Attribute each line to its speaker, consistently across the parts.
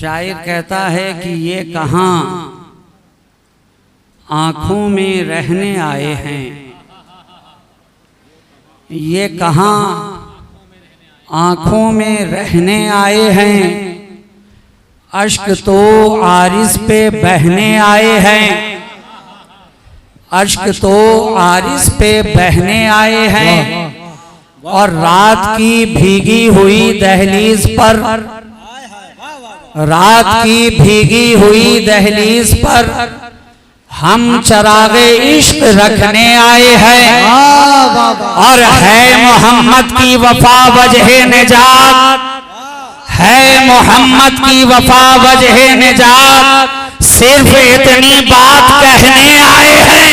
Speaker 1: शायर कहता है कि ये कहाँ आँखों में रहने आए हैं, ये कहाँ आँखों में रहने आए हैं, अश्क तो आरिस पे बहने आए हैं, अश्क तो आरिस पे बहने आए हैं। और रात की भीगी हुई दहलीज पर, रात की भीगी हुई दहलीज पर हम चरागे इश्क रखने आए हैं। और है मोहम्मद की वफा वजह निजात, है मोहम्मद की वफा वजह निजात, सिर्फ इतनी बात कहने आए हैं।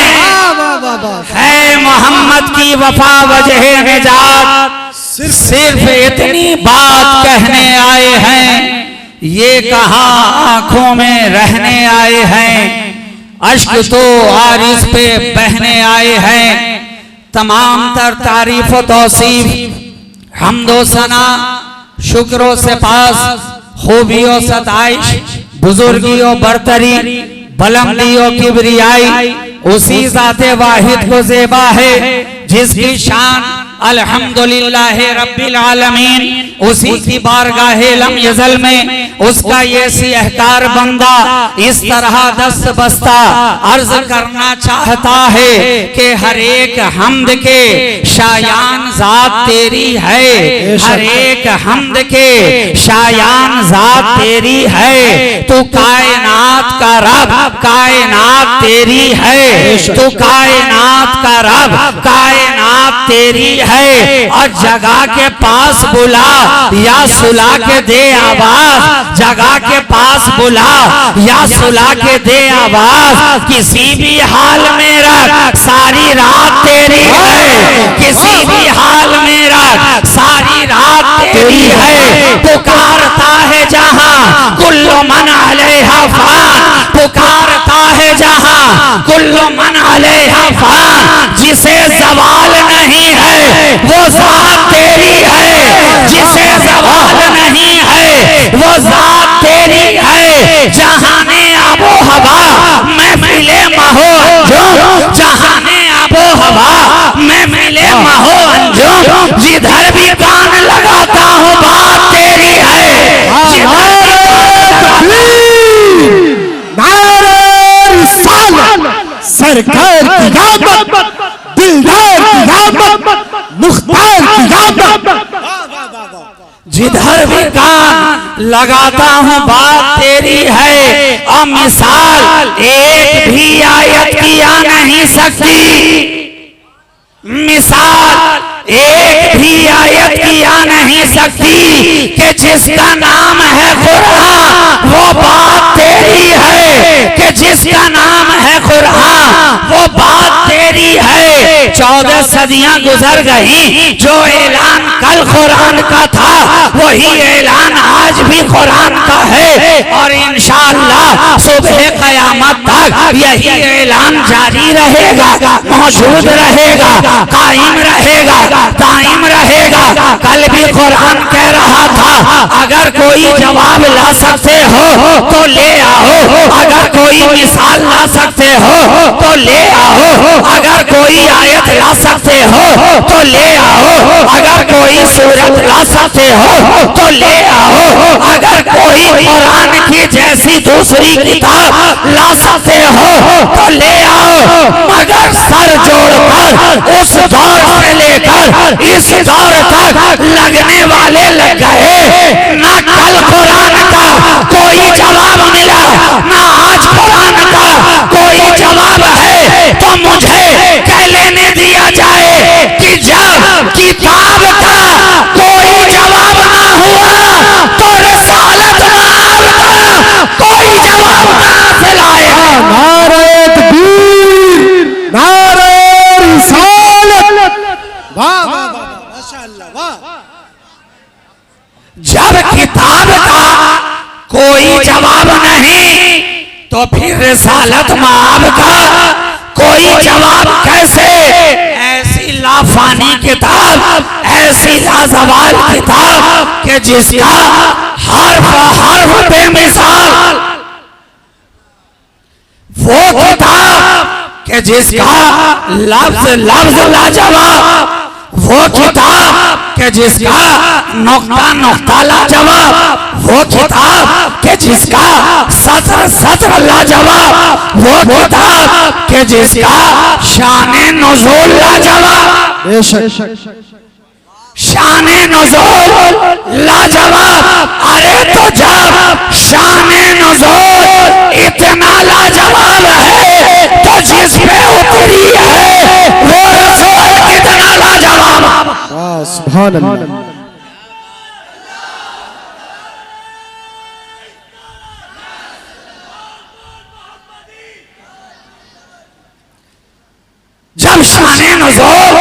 Speaker 1: है मोहम्मद की वफा वजह निजात, सिर्फ इतनी बात कहने आए हैं। ये कहाँ आंखों में रहने आए हैं, अश्क तो आरिस पे बहने आए हैं। तमाम तर तारीफ व तौसीफ हम्दो सना शुक्र से पास, खूबियों सताइश, बुजुर्गियों बरतरी, बुलंदियों किबरियाई उसी ज़ाते वाहिद को ज़ेबा है, जिसकी शान अल्हम्दुलिल्लाह रब्बिल आलमीन, उसी की बारगाहे लम यज़ल में उसका ये सिहकार बंदा इस तरह दस्त बस्ता अर्ज करना चाहता है कि हर एक हम्द के शायान ज़ात तेरी है, हर एक हम्द के शायान ज़ात तेरी है। तू कायनात का रब, कायनात तेरी है, तू कायनात का रब, कायनात तेरी है। और जगह के पास बुला या सुला के दे आवाज, जगह के पास बुला या सुला के दे आवाज। किसी भी हाल में रख सारी रात तेरी है, किसी भी हाल में रख सारी रात तेरी है। पुकारता है जहां कुल्लु मन अलैहा फान, पुकारता है जहां कुल्लु मन अलैहा फान। जिसे ज़वाल नहीं है वो ज़ात तेरी है, जिसे ज़वाल नहीं है वो ज़ात तेरी है। जहाने आबो हवा मैं मिले महो अंजुम, जहाने आबो हवा मैं मिले महो अंजुम। जिधर भी कान लगाता हूँ बात तेरी है, जिधर
Speaker 2: सरकार की यादत, दिलदार की यादत, मुख्तार की यादत।
Speaker 1: जिधर भी कान लगाता हूँ बात तेरी है। और मिसाल एक भी आयत की आ नहीं सकती, मिसाल एक भी आयत की आ नहीं सकती कि जिसका नाम है कुरान वो बात तेरी है, कि जिसका नाम है कुरान वो बात तेरी है। 14 सदियां गुजर गई, जो ऐलान कल कुरान का था वही ऐलान आज भी कुरान का है। और इंशाअल्लाह सुबह क़यामत तक यही ऐलान जारी रहेगा, मौजूद रहेगा, कायम रहेगा, दायम रहेगा। कल भी कुरान कह रहा था अगर कोई जवाब ला सकते हो तो ले आओ, अगर कोई मिसाल ला सकते हो तो ले आओ, अगर कोई आयत ला सकते हो तो ले आओ, अगर कोई सूरत ला सकते हो तो ले आओ, अगर कोई कुरान की जैसी दूसरी किताब ला सकते हो तो ले आओ। मगर सर जोड़कर उस दौर से लेकर इस दौर तक लगने वाले लग गए, ना कल कुरान का कोई जवाब मिला, ना आज कुरान का कोई जवाब है। तो मुझे कह लेने दिया जाए कि जब किताब का कोई जवाब ना हुआ तो रिसालत का कोई जवाब ना दिलाएगा।
Speaker 2: नारे तकबीर, नारे रिसालत। वाह वाह वाह, माशाअल्लाह वाह।
Speaker 1: जब किताब का कोई जवाब नहीं तो फिर रिसालत माब का कोई जवाब कैसे? ऐसी लाफानी किताब, ऐसी लाजवाल किताब कि जिसका हर्फ हर्फ पे मिसाल जिसका लफ्ज लफ्ज लाजवाब, वो किताब के जिसका नुक्ता नुक्ता लाजवाब, वो किताब के जिसका सत्र सत्र लाजवाब, वो किताब के जिसका शाने नुज़ूल लाजवाब, शाने नुज़ूल लाजवाब। अरे तो जब शाने नुज़ूल इतना लाजवाब है तो जिस पे उतरी है वो रसूल कितना लाजवाब।
Speaker 2: सुभान अल्लाह।
Speaker 1: जब शाने नुज़ूल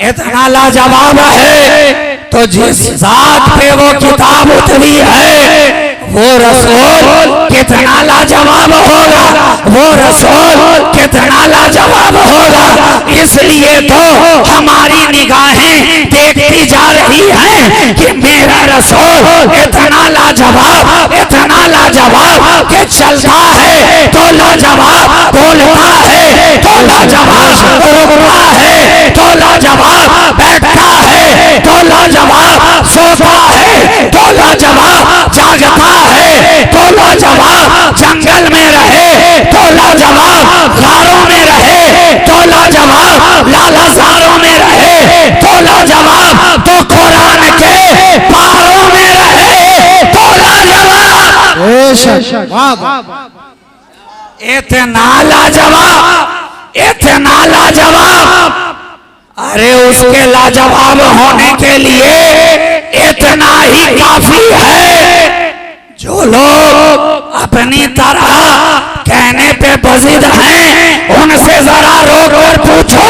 Speaker 1: इतना लाजवाब है तो जिस जात पे वो किताब उतरी है वो रसूल कितना लाजवाब होगा, वो रसूल कितना लाजवाब होगा। इसलिए तो हमारी निगाहें देखती जा रही हैं कि मेरा रसूल इतना लाजवाब, इतना लाजवाब कि चलता है तो लाजवाब, बोलता है तो लाजवाब, रुकता है तो लाजवाब, बैठता है तो लाजवाब, सोता है तो लाजवाब, जागता है तो लाजवाब, जंगल में रहे तो लाजवाब, गारों में रहे तो लाजवाब, लालसारों में रहे तो लाजवाब, तो कुरान के पारों में रहे तो लाजवाब। इतना लाजवाब, इतना लाजवाब। अरे उसके लाजवाब होने के लिए इतना ही काफी है। जो लोग अपनी तरह कहने पे बज़िद हैं उनसे जरा रोक कर पूछो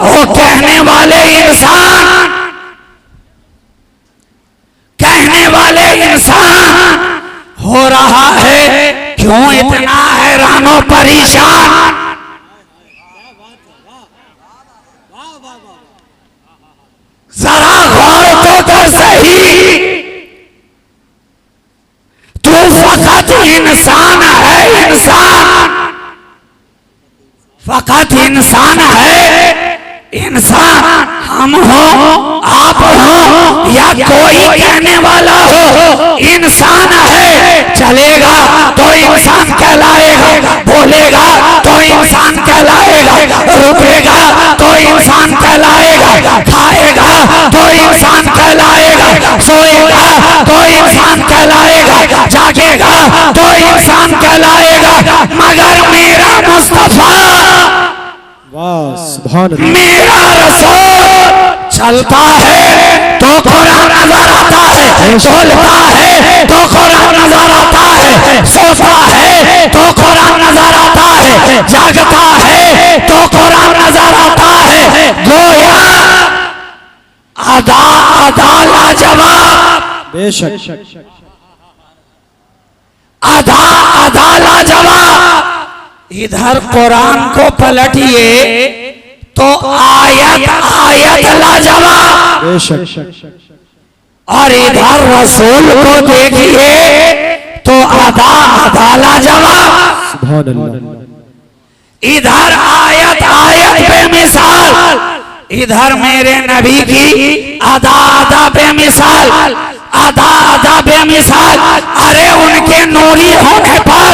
Speaker 1: वो कहने वाले इंसान, कहने वाले इंसान हो रहा है क्यों इतना हैरानो परेशान। जरा गौर तो कर सही, तू फकत इंसान है, इंसान, फकत इंसान है। इंसान हम हो, आप हो या कोई कहने वाला हो, इंसान है। चलेगा तो इंसान कहलाएगा, बोलेगा तो इंसान कहलाएगा, रुकेगा तो इंसान कहलाएगा, खाएगा तो इंसान कहलाएगा, सोएगा तो इंसान कहलाएगा, जागेगा तो इंसान कहलाएगा। मगर मेरा मुस्तफा, मेरा रसूल चलता है तो कुरान नजर आता है, बोलता है तो कुरान नजर आता है, सोता है तो कुरान नजर आता है, जागता है तो कुरान नजर आता है। गोया अदा अदा लाजवाब,
Speaker 2: बेशक
Speaker 1: अदा अदा लाजवाब। इधर कुरान को पलटिए तो आयत आयत लाजवाब, और इधर रसूल को देखिए तो अदा अदा लाजवाब। इधर आयत आयत बेमिसाल, इधर मेरे नबी की अदा अदा बेमिसाल, अदा अदा बेमिसाल। अरे उनके नूरी होने पर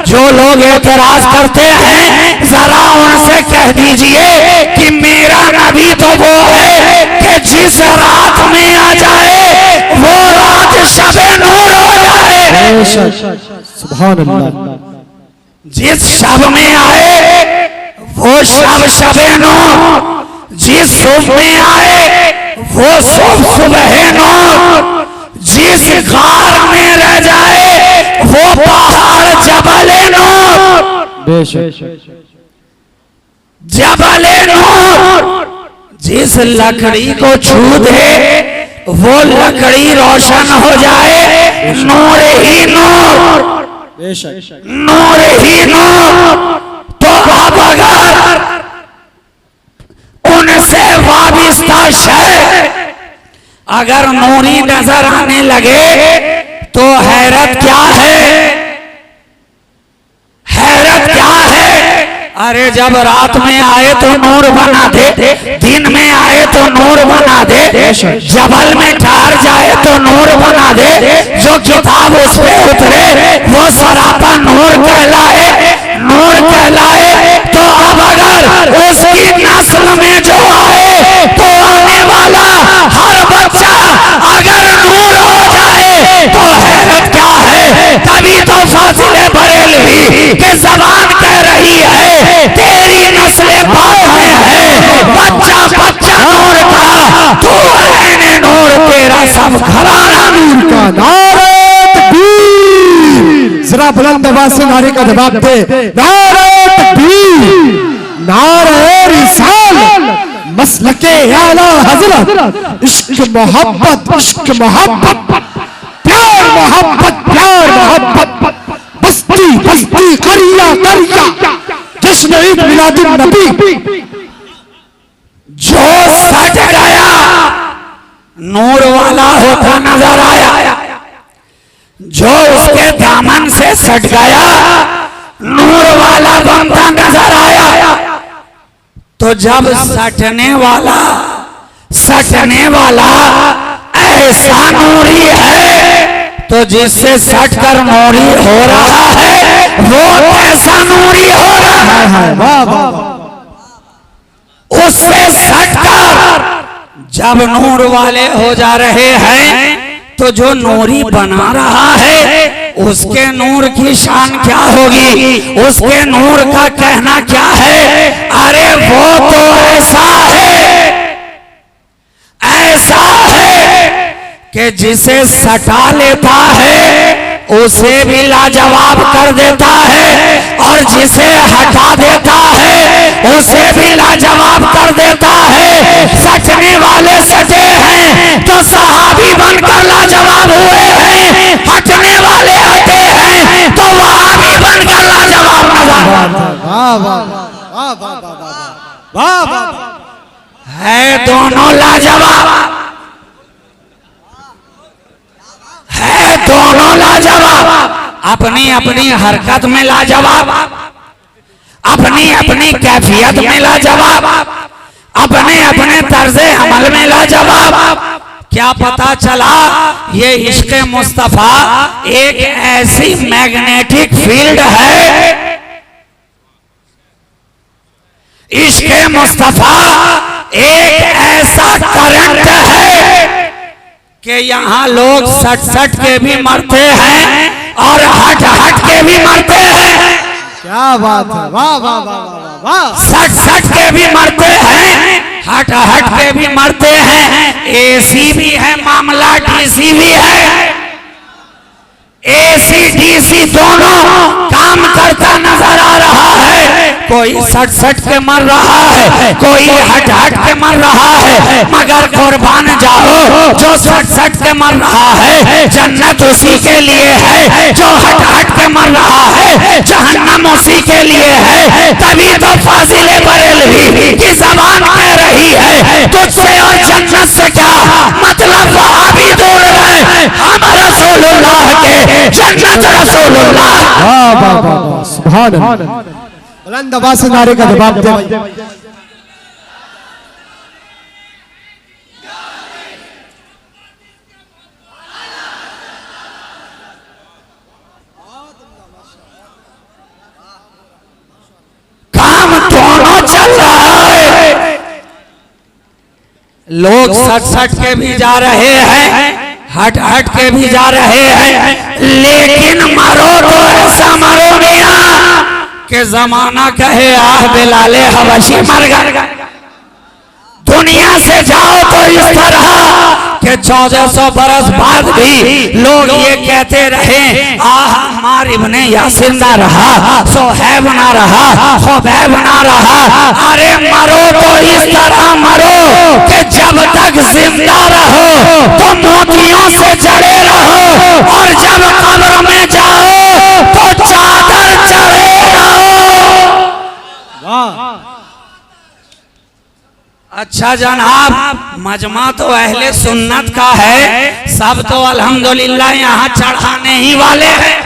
Speaker 1: जो लोग एतराज करते हैं जरा उनसे कह दीजिए कि मेरा नबी तो वो है कि जिस रात में आ जाए वो रात शबे नूर हो जाए।
Speaker 2: सुभान अल्लाह।
Speaker 1: जिस शब में आए वो शब शबे नूर, जिस सुबह में आए वो सुबह सुबह नूर, जिस गार में रह जाए वो पहाड़ जबले नूर, जबले नूर। जिस लकड़ी को छू दे वो लकड़ी रोशन हो जाए, नूर ही नूर, नूर ही नूर। तो अब अगर उनसे वाबिस्ता शय अगर नूरी नजर आने लगे तो हैरत क्या है, हैरत क्या है। अरे जब रात में आए तो नूर बना दे, दिन में आए तो नूर बना दे, जबल में ठहर जाए तो नूर बना दे। जो किताब उस पे उतरे वो सरापा नूर कहलाए, नूर कहलाए। तो अब अगर उसकी नस्ल में जो आए तो आने वाला हर बच्चा अगर नूर हो जाए तो हैरत क्या है। तभी तो फाजिले बरेलवी के जबान कह रही है तेरी नस्ल पाक में है, बच्चा बच्चा नूर का, तू है नूर, तेरा सब घराना नूर का।
Speaker 2: नारे तकबीर, जरा बुलंद आवाज से नारे का जवाब दे। नारे तकबीर, नारे रिसाल, मसलके आला हजरत, इश्क मोहब्बत, इश्क मोहब्बत, प्यार मोहब्बत, प्यार मोहब्बत, बस्ती बस्ती, करिया करिया, जश्न ईद मिलादुन नबी।
Speaker 1: जो सट गया नूर वाला होता नजर आया, जो उसके दामन से सट गया नूर वाला बनता नजर आया। तो जब सटने वाला ऐसा नूरी है तो जिससे सट कर नूरी हो रहा है वो कैसा नूरी हो रहा है। उससे सटकर जब नूर वाले हो जा रहे हैं तो जो नूरी बना रहा है उसके नूर की शान क्या होगी, उसके नूर का कहना क्या है। अरे वो तो ऐसा है कि जिसे सटा लेता है उसे भी लाजवाब कर देता है, और जिसे हटा देता है उसे भी लाजवाब कर देता है। सटने वाले सटे हैं तो सहाबी बनकर लाजवाब हुए हैं, हटने वाले हटे हैं तो वहाबी बनकर लाजवाब है। दोनों लाजवाब है, दोनों लाजवाब, अपनी अपनी हरकत में लाजवाब, अपनी अपनी कैफियत में लाजवाब, अपने अपने तर्जे अमल में लाजवाब। क्या पता चला ये इश्क़ मुस्तफा एक ऐसी मैग्नेटिक फील्ड है, इश्क़ मुस्तफा एक ऐसा करंट है कि यहाँ लोग सट सट के भी मरते हैं और हट हट के भी मरते हैं।
Speaker 2: क्या बात है, वाह वाह वाह वाह।
Speaker 1: सट सट के भी मरते हैं, हट हट के भी मरते हैं। एसी भी है मामला, डीसी भी है। एसी डीसी दोनों काम करता नजर आ रहा है। कोई सट सट के मर रहा है, कोई हट हट के मर रहा है, मगर कुर्बान जाओ जो सट सट के मर रहा है जन्नत उसी के लिए है, जो हट हट के मर रहा है जहन्नम उसी के लिए है। तभी तो फाजिले बरेलवी की जबान कह रही है तुझसे और जन्नत से क्या मतलब, वहां भी दूर है हम रसूलुल्लाह के, जन्नत रसूलुल्लाह।
Speaker 2: वाह वाह वाह, सुभान अल्लाह। बुलंद आवाज से नारे का जवाब दे भाई।
Speaker 1: काम दोनों चल रहा है, लोग सट सट के भी जा रहे हैं, हट हट के भी जा रहे हैं, लेकिन मरो तो ऐसा मरो मियां के जमाना कहे आह बिलाले हबशी मर गए। दुनिया से जाओ तो इस तरह कि 1400 बरस बाद भी लोग ये कहते रहे आह अम्मार इब्ने यासिर ना रहा, सोहैब ना रहा, खुबैब ना रहा। अरे मरो तो इस तरह मरो कि जब तक जिंदा रहो तो मोतियों से जड़े रहो, और जब कब्र में जाओ तो चादर चढ़े रहो। अच्छा जनाब, मजमा तो अहले सुन्नत का है, सब तो अल्हम्दुलिल्लाह यहाँ चढ़ाने ही वाले हैं,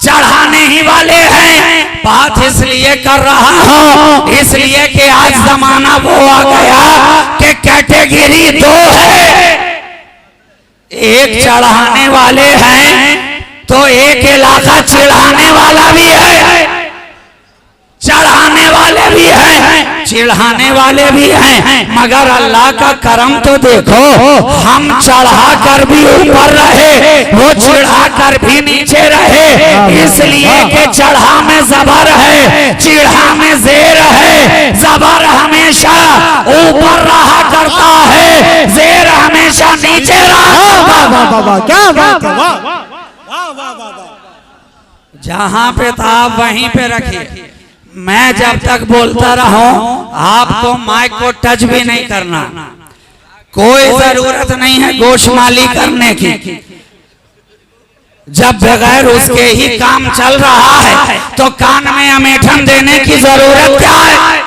Speaker 1: चढ़ाने ही वाले हैं। बात इसलिए कर रहा हूँ इसलिए कि आज जमाना वो आ गया कि कैटेगरी दो है, एक चढ़ाने वाले हैं तो एक इलाका चिढ़ाने वाला भी है, चढ़ाने वाले भी हैं, चिढ़ाने वाले भी हैं। मगर अल्लाह का करम तो देखो, हम चढ़ा कर भी ऊपर रहे, वो चिढ़ा कर भी नीचे रहे, इसलिए कि चढ़ा में जबर है, चिढ़ा में जेर है। जबर हमेशा ऊपर रहा करता है, जेर हमेशा नीचे रहा।
Speaker 2: क्या बात है,
Speaker 1: जहां पे था आप वहीं पे रखिए। मैं जब तक बोलता रहूं आपको माइक को टच भी नहीं करना, कोई जरूरत नहीं है गोशमाली करने की। जब बगैर उसके ही काम चल रहा है तो कान में अमेठन देने की जरूरत क्या है?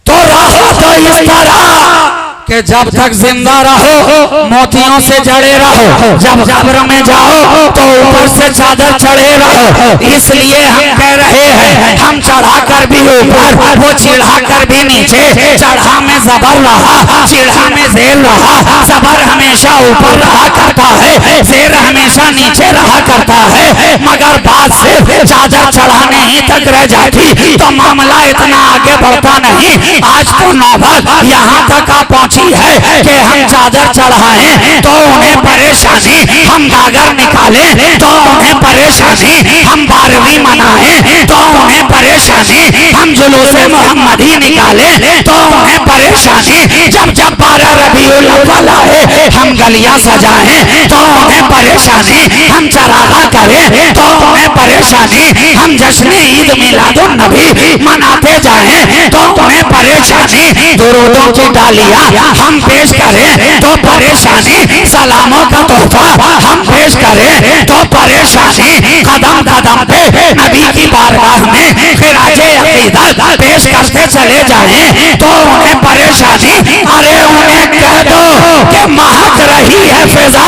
Speaker 1: तो रहो तो इस तरह कि जब तक जिंदा रहो मोतियों से जड़े रहो, जब कब्र में जाओ तो ऊपर से चादर चढ़े रहो। इसलिए हम कह रहे हैं हम चढ़ा कर भी ऊपर, वो चिढ़ा कर भी नीचे। चढ़ा में जबर रहा, चिढ़ा में जेर रहा। जबर हमेशा ऊपर रहा करता है, जेर हमेशा नीचे रहा करता है। मगर बात सिर्फ चादर चढ़ाने ही तक रह जाती तो मामला इतना आगे बढ़ता नहीं। आज तो नौबत यहाँ तक आ पहुंची है कि हम चादर चढ़ाएं तो उन्हें परेशानी, हम गागर निकालें तो उन्हें परेशानी, हम 12वीं मनाएं तो उन्हें परेशानी, हम जुलूस मोहम्मदी निकालें तो उन्हें परेशानी। जब जब 12 रबीउल अव्वल आए हम गलियां सजाएं तो उन्हें परेशानी, हम चरागा करें तो उन्हें परेशानी, हम जश्न ईद मिलादुन नबी मनाते जाएं तो उन्हें परेशानी। दुरूदों की डालियां हम पेश करें तो परेशानी, सलामों का तोहफा हम पेश करें तो परेशानी। कदम कदम पे नबी की बारगाह में खिराजे अकीदत पेश करते चले जाएं तो उन्हें परेशानी। अरे उन्हें कह दो कि महक रही है फिजा,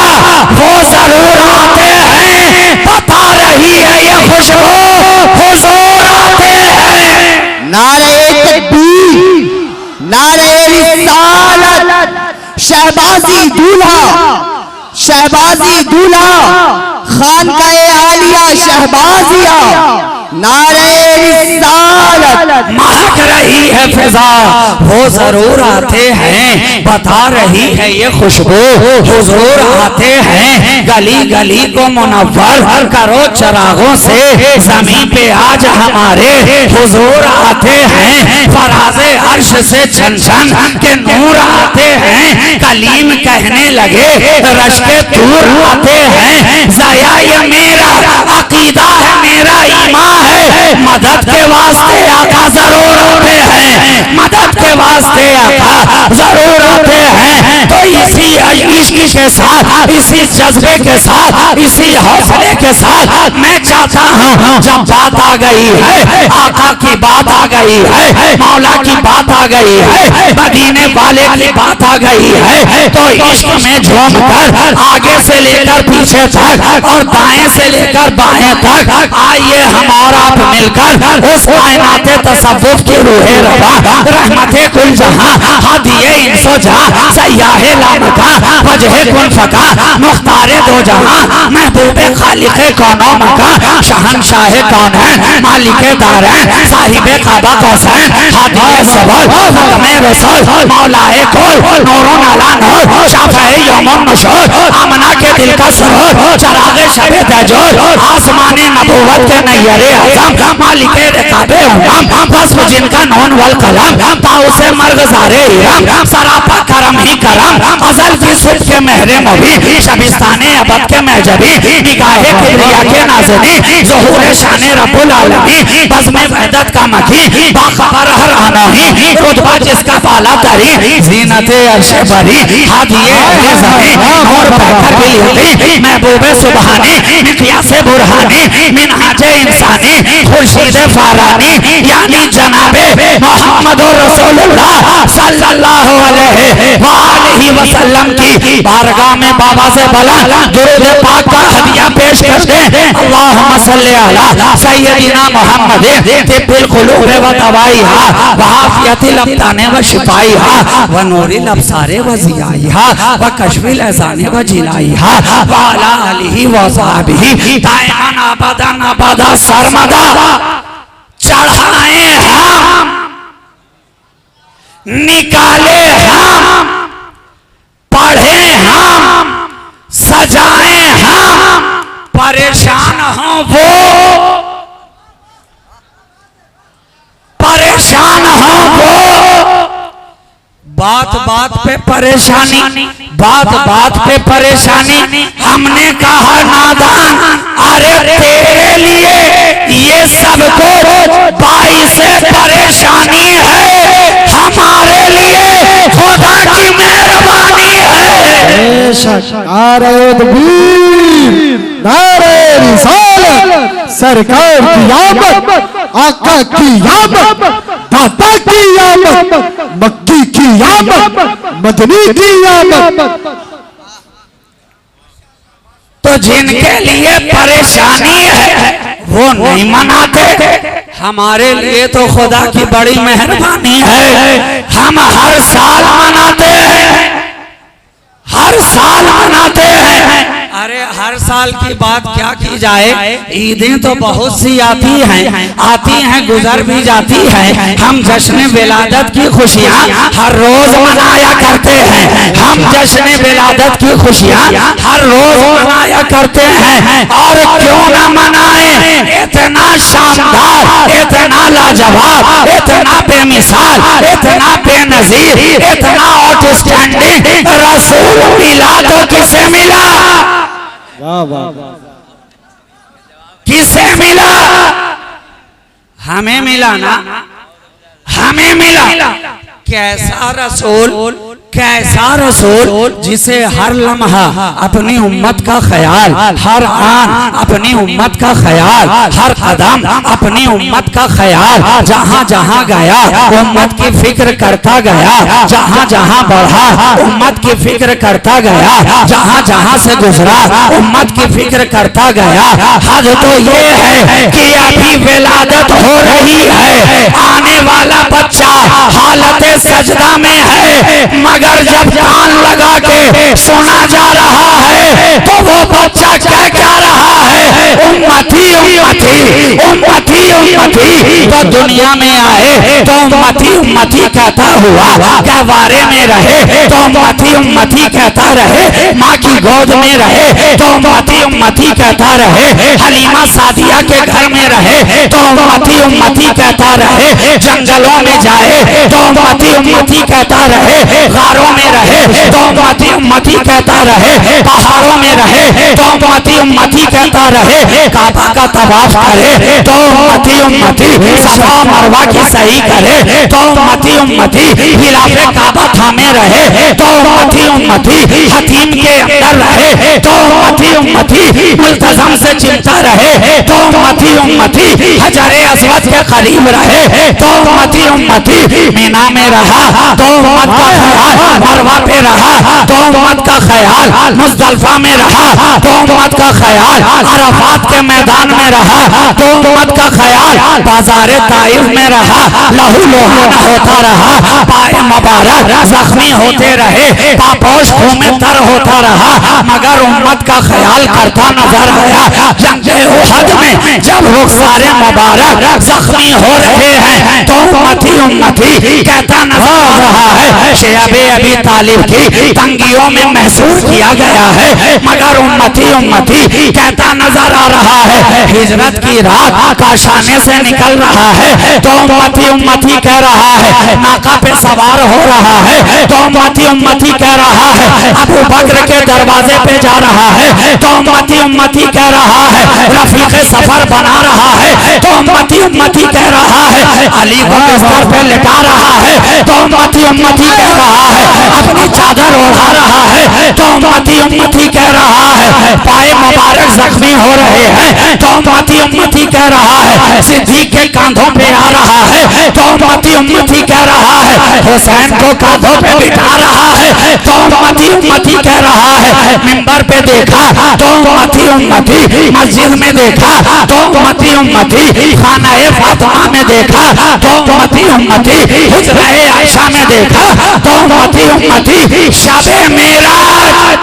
Speaker 1: वो जरूर आते हैं, बता रही है ये खुशबू, हुजूर आते हैं।
Speaker 2: नारे तकबीर, नारे रिसालत, शहबाजी दूल्हा, शहबाजी दूल्हा, खानकाए आलिया शहबाजिया, नारे रिसालत।
Speaker 1: महक रही है फिजा, वो जरूर आते हैं, बता रही है ये खुशबू, हुजूर आते हैं। गली गली को मुनव्वर करो चरागों से, जमीन पे आज हमारे हुजूर आते हैं। फराज़े अर्श से छन छन के नूर आते हैं। कलीम कहने लगे रश के दूर आते हैं। ज़ाया ये मेरा अकीदा है, मेरा ईमान है, मदद के वास्ते आका जरूर आते हैं, मदद के वास्ते आका जरूर आते हैं। तो इसी इश्क के साथ, इसी जज्बे के साथ, इसी हौसले के साथ मैं चाहता हूँ जब बात आ गई है, आका की बात आ गई है, मौला की बात आ गई है, मदीने वाले की बात आ गई है, तो इश्क में झूम कर आगे से लेकर पीछे तक और दाएं से लेकर बाएं तक आइए हम और आप मिलकर उस कायनाते तसव्वुफ की रूहे रवा, रहमते कुल जहां, हादिये इंसो जहां, सयाहे लामका, वजहे कुल फका, मुख्तारे दो जहां, महबूबे खालिके कौनो मका, शहंशाहे कौन है, मालिके दारैन, साहिबे काबा कौसैन, हादिये सबल, फतमे रसूल, मौलाए कुल, नूरुन अला नूर, शाफ़ए यौमुन नुशूर, आमना के दिल का सुरूर, चरागे शबे तजूर, आसमाने नबूवत के नैयरे आज़म, मालिके रिकाबे उम्म, बस्म जिनका नून वल कलम, ताउसे मर्गज़ारे इरम, सरापा करम ही करम, अज़ल की सुध के महरे मुबी, शबिस्ताने अबद के महजबी, निगाहे किबरिया के नाज़नी, ज़ुहूर शाने रब्बुल आलमीन, बज़्मे वहदत का मकी, बाखबर हर आनोही, रुतबा जिसका बाला तरी, ज़ीनते अर्शे बरी, हादिये अहले ज़मीन, नूर पैकर बिलियती, महबूबे सुबहानी, मिक़यासे बुरहानी, मिनहाजे इंसानी, खुर्शीदे फारानी, यानी जनाबे मोहम्मदुर रसूलुल्लाह सल्लल्लाहु अलैहि वसल्लम की बारगाह में बाबा से बला दुरूद पाक का हदिया पेश करते हैं। अल्लाहुम्मा सल्ली अला सय्यदिना मुहम्मद तिब्बिल कुलूब व दवाइहा व आफियतिल अब्दान व शिफाइहा व नूरिल अब्सार व ज़ियाइहा व कश्फिल अज़ान व जिलाइहा व अला आलिहि व सहाबिही दाइमन अबदन अबदा सरमदा। चढ़ाए हम, निकाले हम, पढ़े हम, सजाए हम, परेशान हो वो, परेशान हो वो। बात बात पे परेशानी, बात बात पे परेशानी। हमने कहा नादान, अरे तेरे लिए ये सब कुछ बाईस परेशानी है, हमारे लिए खुदा की मेहरबानी है।
Speaker 2: नारे तकबीर, नारे रिसालत, सरकार की आमद, आका की आमद, दाता की आमद, मक्की की आमद, मदनी की आमद।
Speaker 1: तो जिनके लिए परेशानी है वो नहीं मनाते, हमारे लिए तो खुदा की बड़ी मेहरबानी है। हम हर साल मनाते हैं, हर साल मनाते हैं। अरे हर साल की बात क्या की जाए, ईदें तो बहुत सी आती हैं गुजर भी जाती हैं। हम जश्न विलादत की खुशियाँ हर रोज मनाया करते हैं, हम जश्न विलादत की खुशियाँ हर रोज मनाया करते हैं। और क्यों ना मनाएं, इतना शानदार, इतना लाजवाब, इतना बेमिसाल, इतना बेनजीर, इतना आउटस्टैंडिंग रसूल मिला तो किसे मिला?
Speaker 2: वाह वाह वाह,
Speaker 1: किसे मिला? हमें मिला ना, हमें मिला। कैसा रसूल, कैसा रसूल जिसे हर लम्हा अपनी उम्मत का ख्याल, हर आन अपनी उम्मत का ख्याल, हर कदम अपनी उम्मत का ख्याल, जहाँ जहाँ गया उम्मत की फिक्र करता गया, जहाँ जहाँ बढ़ा उम्मत की फिक्र करता गया, जहाँ जहाँ से गुजरा उम्मत की फिक्र करता गया। हद तो ये है कि अभी विलादत हो रही है, आने वाला बच्चा हालत सजदा में है, मगर जब कान लगा के सुना जा रहा है तो वो बच्चा क्या रहा है? उम्मती उम्मती उम्मती उम्मती। तो दुनिया में आए तो उम्मती उम्मती कहता हुआ, गहवारे में रहे तो उम्मती उम्मती कहता रहे, माँ की गोद में रहे तो उम्मती उम्मती कहता रहे, हलीमा सादिया के घर में रहे तो उम्मती उम्मती कहता रहे, जंगलों में जाए तो उम्मती उम्मती कहता रहे, गारों में रहे तो उम्मती उम्मती कहता रहे, पहाड़ों में रहे तो उम्मती उम्मती कहता रहे, काबा का तवाफ करे तो उम्मती उम्मती, सफा मरवा की सही करे तो उम्मती उम्मती, हिलाफे काबा थामे रहे तो उम्मती उम्मती, हतीम के अंदर रहे तो उम्मती उम्मती, मुल्तज़म से चिंता रहे तो उम्मती उम्मती, हजरे अस्वद के करीब रहे तो उम्मती उम्मती, मीना में रहा तो उम्मत का ख्याल, मरवा पे रहा तो उम्मत का ख्याल, मुज़दलिफा में रहा तो उम्मत का ख्याल, अरफात के मैदान में रहा तो उम्मत का ख्याल, बाजार ताइफ में रहा लहू लुहान होता रहा, पाए मुबारक जख्मी होते रहे, पापोश खून तर होता रहा, मगर उम्मत का ख्याल करता नजर आया। जंगे उहद में जब रुखसारे मुबारक जख्मी हो रहे हैं तो उम्मती उम्मती कहता नजर आ रहा है। शेअबे अबी तालिब की तंगियों में महसूस किया गया है, मगर उम्मती उम्मती कहता नजर आ रहा है। हिजरत की रात काशाने से निकल रहा है तो उम्मती उम्मती कह रहा है, नाका पे सवार हो रहा है तो उम्मती उम्मती कह रहा है, अबू बकर के दरवाजे पे जा रहा है तो उम्मती उम्मती कह रहा है, रफीक सफर बना रहा है तो उम्मती उम्मती कह रहा है, अली को बिस्तर पे लिटा रहा है तो उम्मती उम्मती कह रहा है, अपनी चादर ओढ़ा रहा है तो उम्मती उम्मती कह रहा है, पाए मुबारक जख्मी हो रहे हैं तो उम्मती उम्मती कह रहा है, सिद्दीक के कांधों पे आ रहा है तो उम्मती उम्मती कह रहा है, हुसैन को कांधों पे बिठा रहा है तो उम्मती उम्मती कह रहा है, मिंबर पे देखा तो उम्मती उम्मती मस्जिद में देखा तो उम्मती उम्मती, खाना फातिमा में देखा तो उम्मती उम्मती, हुजरा आयशा में देखा तो उम्मती उम्मती, शबे मेराज।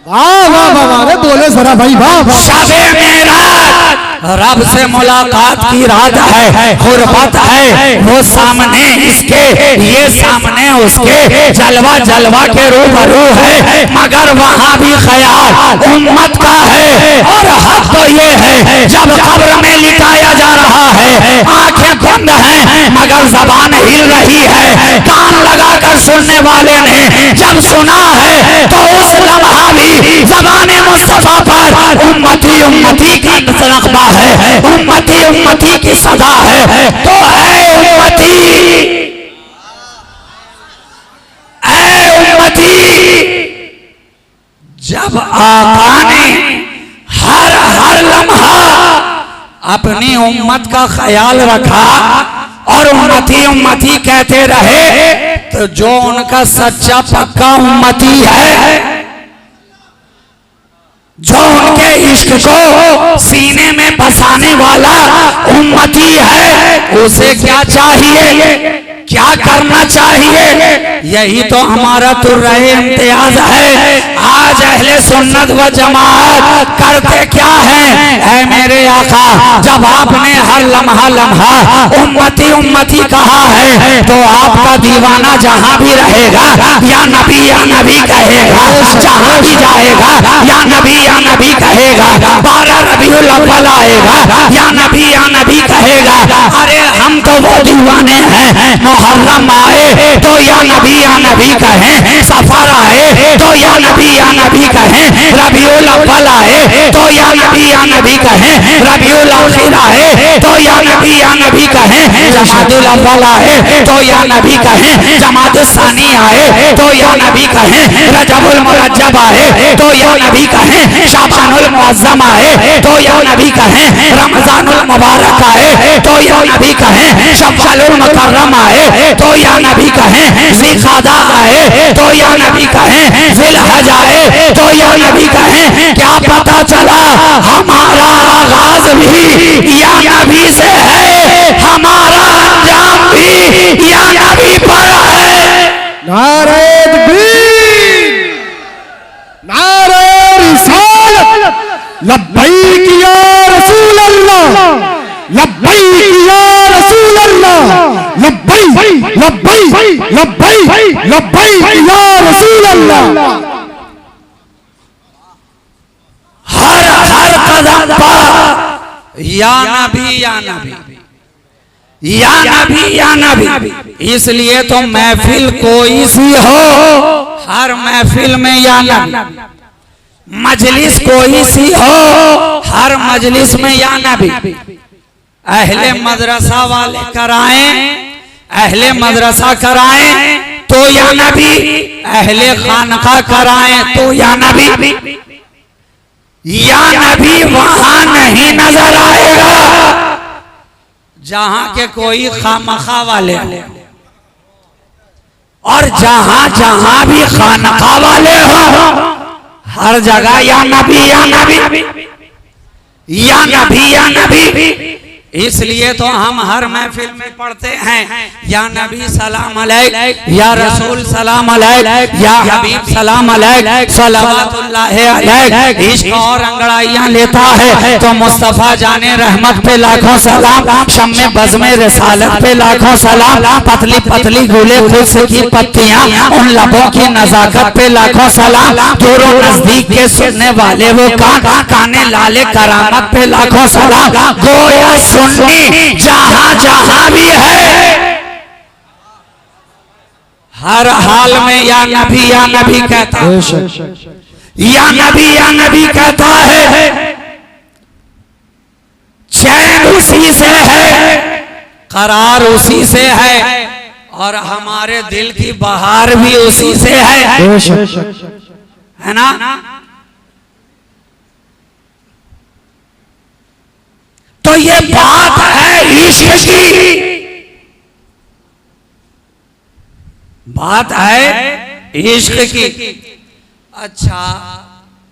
Speaker 2: वाह वाह वाह वाह, बोले जरा भाई वाह वाह।
Speaker 1: शबे मेराज रब से मुलाकात की रात है, गुरबत है वो सामने इसके, ये सामने उसके, जलवा जलवा के रूबरू है, मगर वहाँ भी ख्याल उम्मत का है। और हक तो ये है जब कब्र में लिटाया जा रहा है, आंखें बंद हैं मगर जबान हिल रही है, कान लगाकर सुनने वाले ने जब सुना है तो उस लम्हा भी जबाने मुस्तफा पर उम्मती उम्मती का नगमा है, उम्मती उम्मती की सदा है। तो ऐ उम्मती, ऐ उम्मती, जब आका ने हर हर लम्हा अपनी उम्मत का ख्याल रखा और उम्मती उम्मती कहते रहे, तो जो उनका सच्चा पक्का उम्मती है, जो उनके इश्क को सीने में बसाने वाला उम्मती है, उसे क्या चाहिए, क्या करना चाहिए? यही तो हमारा तुर्राए इम्तियाज है। आज अहले सुन्नत व जमात करते क्या है? ऐ मेरे आका, जब आपने हर लम्हा लम्हा उम्मती उम्मती कहा है तो आपका दीवाना जहां भी रहेगा या नबी कहेगा, जहां भी जाएगा या नबी कहेगा, 12 रबीउल अव्वल आएगा या नबी कहेगा। अरे हम तो वो दीवाने हैं, मुहर्रम आए तो या नबी कहें, सफर आए तो या नबी कहें, रबीउल अव्वल आए तो या नबी कहें, रबीउल आखिर आए तो या नबी कहें, जमादुल अव्वल आए तो या नबी कहें, जमादुल सानी आए तो या नबी कहें, रजबुल मुरज्जब आए तो या नबी कहें, शाबानुल मुअज्जम आए तो या नबी कहें, रमजानुल मुबारक आए तो या नबी कहें, शव्वालुल मुकर्रम आए तो या नबी कहें, ज़िलक़ादा आए तो या नबी कहें, ज़िलहज आए तो या नबी कहें। क्या पता चला हमारा आगाज भी या नबी से है, हमारा अंजाम भी या नबी पर है।
Speaker 2: नारे तकबीर, नारे रिसालत, लब्बैक या रसूल अल्लाह, लब्बैक या रसूल अल्लाह, लब्बैक लब्बैक लब्बैक लब्बैक या रसूल अल्लाह।
Speaker 1: हर हर कदम पर या नबी या नबी या नबी या नबी, इसलिए तो महफिल कोई सी हो, हर महफिल में या नबी, मजलिस कोई सी हो, हर मजलिस में या नबी। अहले मदरसा वाले कराएं, अहले मदरसा कराएं तो या नबी, अहले खानका कराएं तो या नबी। या नबी वहां नहीं नजर आएगा जहां के कोई खामखा वाले, और जहां जहां भी खानका वाले हो, हर जगह या नबी या नबी या नबी या नबी। इसलिए तो हम हर महफिल में पढ़ते हैं या नबी सलाम अलैक, या रसूल सलाम अलैक, या हबीब सलाम अलैक, सलावतुल्लाह अलैक। इश्क और अंगड़ाइयां लेता है तो मुस्तफा जाने रहमत पे लाखों सलाम, शम्मे बज़्मे रिसालत पे लाखों सलाम, पतली पतली गुले खुश की पत्तियां, उन लबों की नजाकत पे लाखों सलाम, दूरों नजदीक के सुनने वाले वो कान, काने लाले करामत पे लाखों सलाम। गोया सुन्नी जहां जहां भी है, हर हाल में या नबी कहता है, या नबी कहता है। चैन उसी से है, करार उसी से है, और हमारे दिल की बहार भी उसी से है ना। तो ये बात है इश्क की, बात है इश्क की। अच्छा,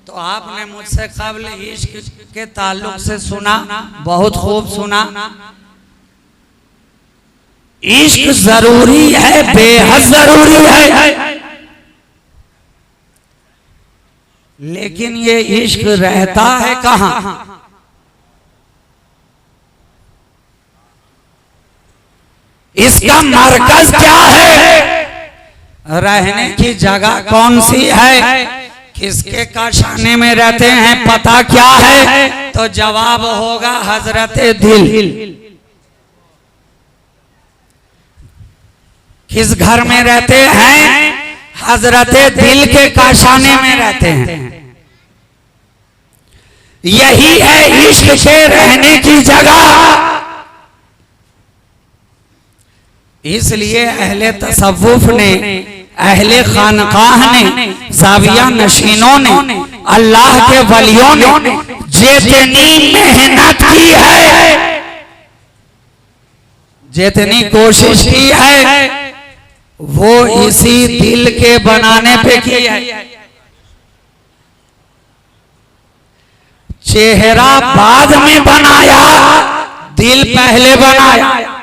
Speaker 1: तो आपने मुझसे कबल इश्क के ताल्लुक से सुना, बहुत खूब सुना। इश्क जरूरी है, बेहद जरूरी है, लेकिन ये इश्क रहता है कहां? इसका मरकज क्या है? रहने की जगह कौन सी है? किसके काशाने में रहते हैं? पता क्या है? तो जवाब होगा हजरत दिल। किस घर में रहते हैं? हजरत दिल के काशाने में रहते हैं। यही है इश्क के रहने की जगह। इसलिए अहले तसव्वुफ ने, अहले खानकाह ने, जाविया नशीनों ने, अल्लाह के वलियों ने जितनी मेहनत की है, जितनी कोशिश की है, वो इसी दिल के बनाने पे की है। चेहरा बाद में बनाया, दिल पहले बनाया।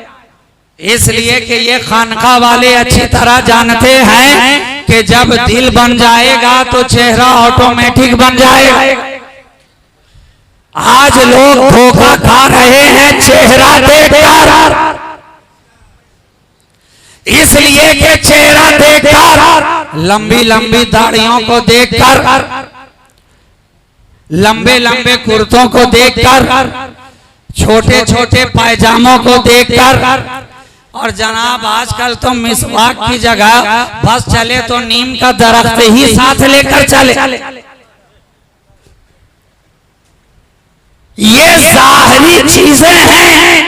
Speaker 1: इसलिए कि ये खानका वाले अच्छी तरह जानते हैं कि जब दिल बन जाएगा तो चेहरा ऑटोमेटिक बन जाएगा। आज लोग धोखा खा रहे हैं चेहरा देखकर, इसलिए कि चेहरा देखकर, लंबी लंबी दाढ़ियों को देखकर, लंबे लंबे कुर्तों को देखकर, छोटे छोटे पायजामों को देखकर, और जनाब आजकल तो मिसवाक की जगह बस चले तो नीम का दरख्त ही साथ लेकर चले। ये जाहिरी चीजें हैं,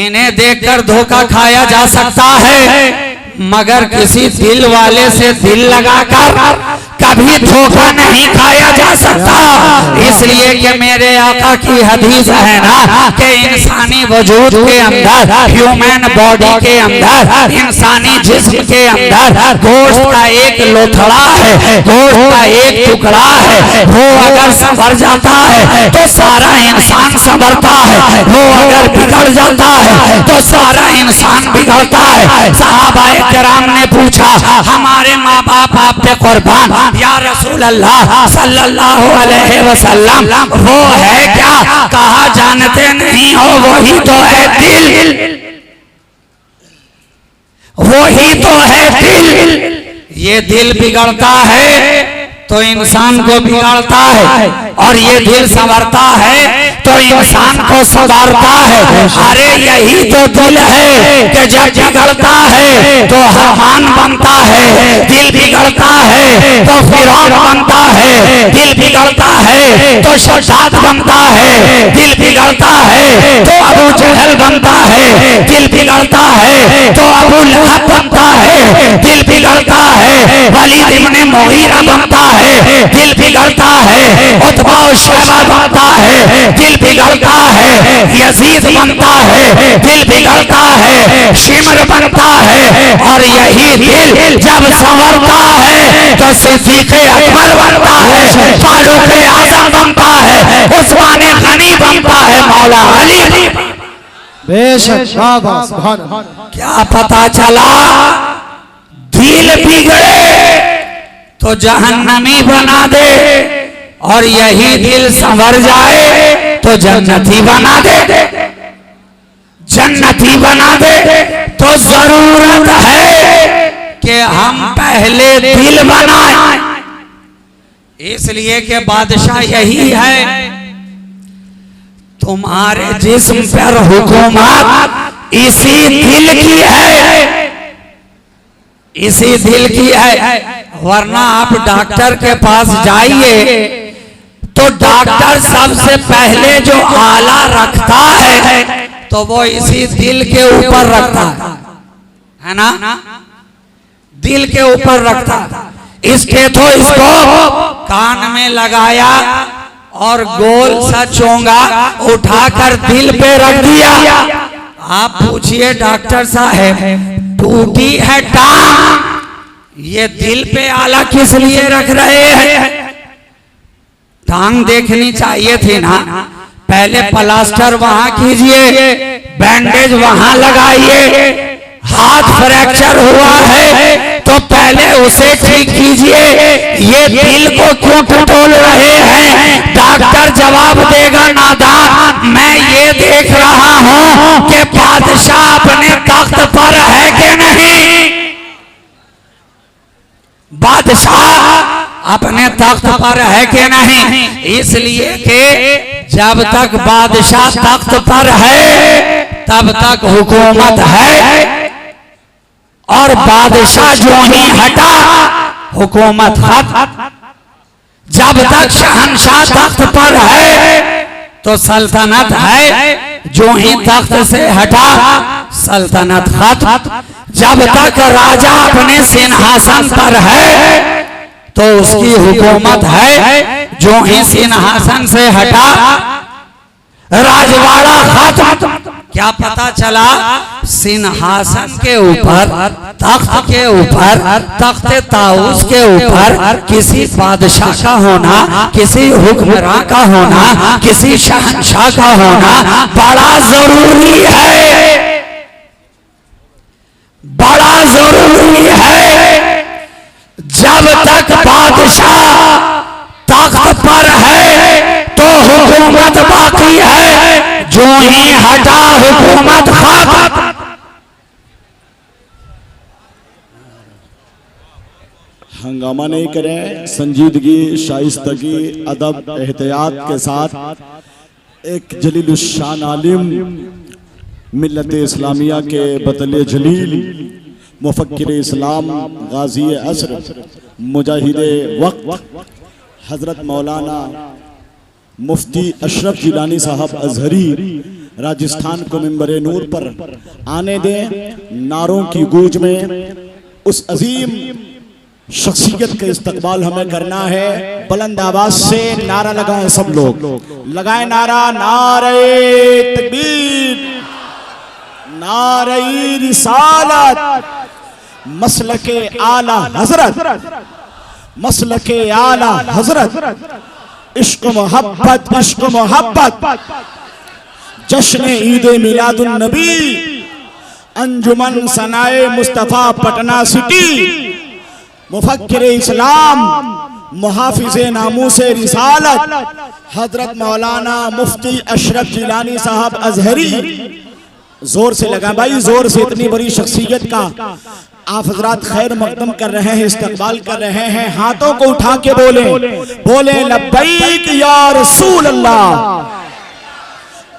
Speaker 1: इन्हें देखकर धोखा खाया जा सकता है, मगर किसी दिल वाले से दिल लगाकर कभी धोखा नहीं खाया जा सकता। इसलिए कि मेरे आका की हदीस है ना कि इंसानी वजूद के अंदर, ह्यूमन बॉडी के अंदर, इंसानी जिस्म के अंदर गोश्त का एक लोथड़ा है, गोश्त का एक टुकड़ा है। वो अगर संभर जाता है तो सारा इंसान संभरता है, वो अगर बिगड़ जाता है तो सारा इंसान बिगड़ता है। सहाबाए किराम ने पूछा, हमारे माँ बाप आप पे कुर्बान, या रसूल अल्लाह सल्लल्लाहु अलैहि वसल्लम, वो है क्या? कहा जानते नहीं हो, वही तो है दिल, वही तो है दिल। ये दिल बिगड़ता है तो इंसान को बिगाड़ता है, और ये दिल संवरता है तो इंसान को सुधारता है। अरे यही तो दिल है कि जब बिगड़ता है तो हामान बनता है, दिल बिगड़ता है तो फिरौन बनता है, दिल बिगड़ता है तो शद्दाद बनता है, दिल बिगड़ता है तो अबू जहल बनता है, दिल बिगड़ता है तो अबू लहब बनता है, दिल बिगड़ता है वलीद इब्न मुगीरा बनता है, दिल बिगड़ता है उतबा और शैबा बनता है, दिल बिगड़ता है यजीद बनता है, दिल बिगड़ता है शिमर बनता है, और यही दिल जब संवरता है तो सिद्दीक़ अकबर बनता है, फारूक आज़म बनता है, उस्मान गनी बनता है, मौला अली।
Speaker 2: बेशक
Speaker 1: क्या पता चला? दिल बिगड़े तो जहन्नमी बना दे, और यही दिल संवर जाए तो जन्नती बना दे, जन्नती बना दे। तो जरूरत है कि हम पहले दिल बनाएं। इसलिए कि बादशाह यही है, तुम्हारे जिस्म पर हुकूमत इसी दिल की है, इसी दिल की है। वरना आप डॉक्टर के पास जाइए तो डॉक्टर सबसे पहले जो आला रखता है तो वो इसी दिल के ऊपर रखता है ना, दिल के ऊपर रखता। इसके तो इसको कान में लगाया और गोल सा चोंगा उठाकर दिल पे रख दिया। आप पूछिए डॉक्टर साहब, टूटी है टांग, ये दिल पे आला किस लिए रख रहे हैं? टांग देखनी चाहिए थी ना। पहले प्लास्टर वहां कीजिए, बैंडेज वहां लगाइए। हाथ फ्रैक्चर हुआ है तो पहले उसे ठीक कीजिए। ये दिल को क्यों टटोल रहे हैं? डॉक्टर जवाब देगा नादान। मैं ये देख रहा हूं कि बादशाह अपने तख्त पर है कि नहीं। बादशाह अपने तख्त पर है कि नहीं। इसलिए कि जब तक बादशाह तख्त पर है तब तक हुकूमत है, और बादशाह जो ही हटा हुकूमत खत्म। जब तक शहंशाह तख्त पर है तो सल्तनत है, जो ही तख्त से हटा सल्तनत खत्म। जब तक राजा अपने सिंहासन पर है तो उसकी हुकूमत है, जो ही सिंहासन से हटा राजवाड़ा खत्म। क्या पता चला? सिंहासन के ऊपर, तख्त के ऊपर, तख्त ताऊस के ऊपर किसी बादशाह का होना, किसी हुक्मरान का होना, किसी शहंशाह का होना बड़ा जरूरी है, बड़ा जरूरी है। जब तक बादशाह तख्त पर है तो हुकूमत बाकी है, जो ही हटा हुकूमत खत्म।
Speaker 3: हंगामा नहीं करें, संजीदगी, शाइस्तगी, अदब, एहतियात के साथ एक जलीलुश्शान आलिम, मिल्लत इस्लामिया के बतले जलील, मुफक्किर इस्लाम, गाजी असर, मुजाहिद वक्त, हजरत मौलाना मुफ्ती अशरफ जिलानी साहब अजहरी राजस्थान को मिंबरे नूर पर आने दें। नारों की गूंज में उस अजीम शख्सियत का इस्तकबाल हमें करना है। बुलंद आवाज से नारा लगाएं सब लोग, लगाएं नारा, नारे तकबीर, नारे रिसालत, मसलके आला हजरत, मसलके आला हजरत, इश्क मोहब्बत, इश्क मोहब्बत, जश्न ईद मिलादुन नबी, अंजुमन सनाए मुस्तफा पटना सिटी, मुफक्किर इस्लाम, मुहाफिज़े नामूसे रिसालत, हजरत मौलाना मुफ्ती अशरफ जिलानी साहब अजहरी। जोर से लगा भाई, जोर से। इतनी बड़ी शख्सियत का आप हजरात खैर मकदम कर रहे हैं, इस्तकबाल कर रहे हैं। हाथों को उठा के बोले, बोले लब्बैक या रसूल अल्लाह,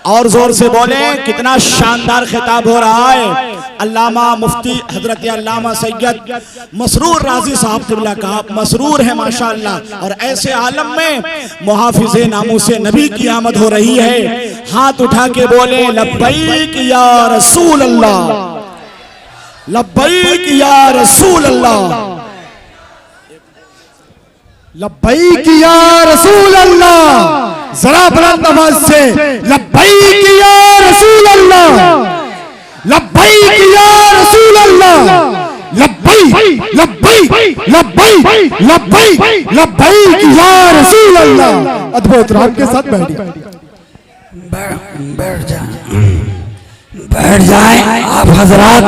Speaker 3: और जोर से बोले। कितना शानदार खिताब हो रहा है। अल्लामा मुफ्ती हजरत अल्लामा सैयद मसरूर राजी साहब क़िबला का मसरूर है माशाअल्लाह। और ऐसे आलम में मुहाफिज़े नामूसे नबी की आमद हो रही है। हाथ उठा के बोले लब्बैक या रसूल अल्लाह, लब्बैक या रसूल अल्लाह,
Speaker 2: लब्बैक या रसूल अल्लाह। जरा बुलंद आवाज से लब्बैक या रसूल अल्लाह, लब्बैक या रसूल अल्लाह, लब्बैक लब्बैक लब्बैक लब्बैक लब्बैक या रसूल अल्लाह। अद्भुत राम के साथ
Speaker 1: बैठ जाएं आप हजरात,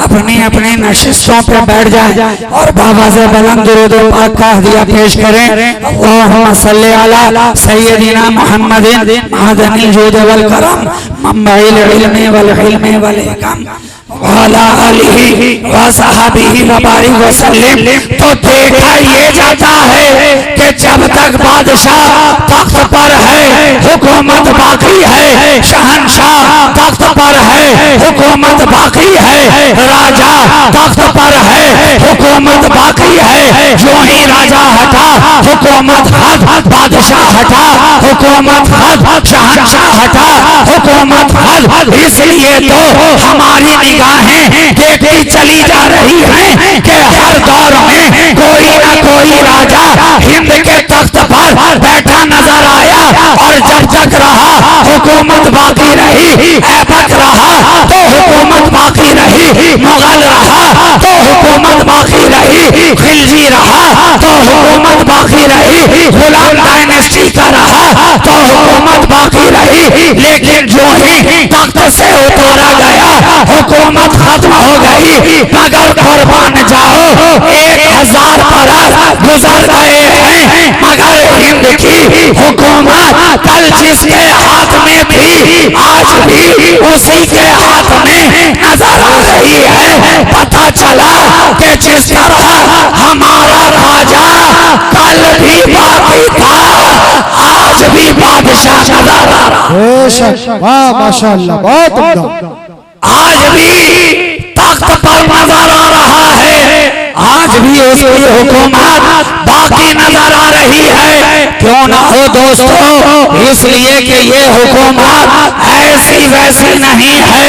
Speaker 1: अपनी अपनी नशिस्तों पे बैठ जाएं और बाबा से बुलंद दुरूद पाक का हदिया पेश करें। अल्लाहुम्मा सल्ली अला सय्यदिना मुहम्मदिन मदनिल जूद वल करम मंबइल इल्मी वल हिल्मी वल हिकम वाला आलिही व सहाबिही व बारिक वसल्लम। तो देखा ये जाता है कि जब तक बादशाह तख्त पर है हुकूमत बाकी है, शहंशाह तख्त पर है हुकूमत बाकी है, राजा तख्त पर है हुकूमत बाकी है। जो ही राजा हटा हुकूमत खत्म, बादशाह हटा हुकूमत खत्म, शहंशाह हटा हुकूमत खत्म। इसलिए तो हमारी निगाहें देखती चली जा रही हैं कि हर दौर में कोई न कोई राजा हिंद के तख्त पर बैठा नजर आया, और जब तक रहा हुकूमत बाकी रही, ऐबक रहा तो हुकूमत बाकी रही। रही, मुगल रहा तो हुकूमत बाकी रही, खिलजी रहा तो हुकूमत बाकी रही, गुलाम डायनेस्टी का रहा तो हुकूमत बाकी रही। लेकिन जो ही तख्त से उतारा गया हुकूमत खत्म हो गई। मगर कुर्बान जाओ 1000 बरस गुजर गए हैं, मगर हिंद की हुकूमत कल जिसके हाथ में थी आज भी उसी के हाथ में नजर आ रही है। पता चला कि जिस तरह हमारा राजा कल भी बाकी था आज भी बादशाह नजर आ रहा।
Speaker 2: बेशक, वाह माशाअल्लाह, बहुत उम्दा।
Speaker 1: आज भी तख्त पर नजर आ रहा है, आज भी उसकी हुकूमत बाकी नजर आ रही है। क्यों ना हो दोस्तों, इसलिए कि ये हुकूमत ऐसी वैसी नहीं है।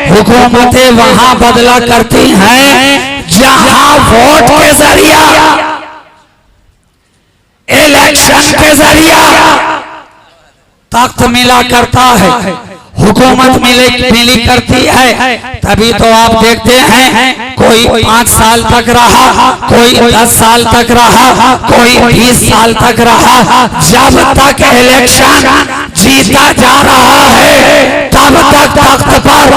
Speaker 1: हुकूमतें वहां बदला करती हैं जहां वोट के जरिया, इलेक्शन के जरिया तख्त मिला करता है, हुकूमत मिली करती है। तभी तो आप देखते हैं कोई 5 साल तक रहा, कोई 10 साल तक रहा, कोई 20 साल तक रहा। जब तक इलेक्शन जीता जा रहा है तब तक तख्त पर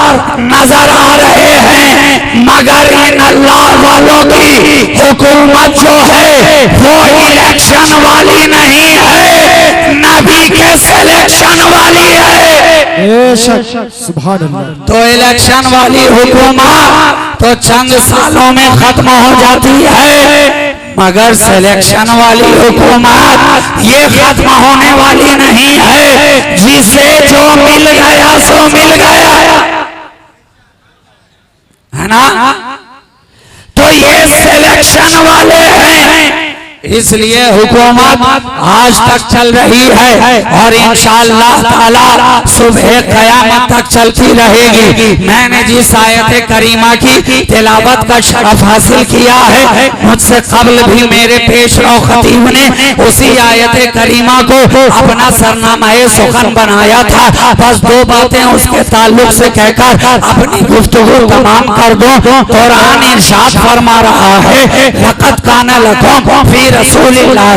Speaker 1: नजर आ रहे हैं। मगर इन अल्लाह वालों की हुकूमत जो है वो इलेक्शन वाली नहीं है, नबी के सिलेक्शन वाली है।
Speaker 2: बेशक, सुभान अल्लाह।
Speaker 1: तो इलेक्शन वाली हुकूमत तो चंद सालों में खत्म हो जाती है, मगर सिलेक्शन वाली हुकूमत ये खत्म होने वाली नहीं है। जिसे जो मिल गया सो मिल गया, है ना। तो ये सिलेक्शन वाले हैं, इसलिए हुकूमत आज तक चल रही है और इंशाअल्लाह ताला सुबह क़यामत तक चलती रहेगी। मैंने जिस आयत करीमा की तिलावत का शरफ हासिल किया है, मुझसे कबल भी मेरे पेशरो खतीब ने उसी आयत करीमा को अपना सरनामाए सुखन बनाया था। बस 2 बातें उसके ताल्लुक से कहकर अपनी गुफ्तगू तमाम कर दो। कुरान इरशाद फरमा रहा है, लक़द काना लकुम फी रसूलिल्लाह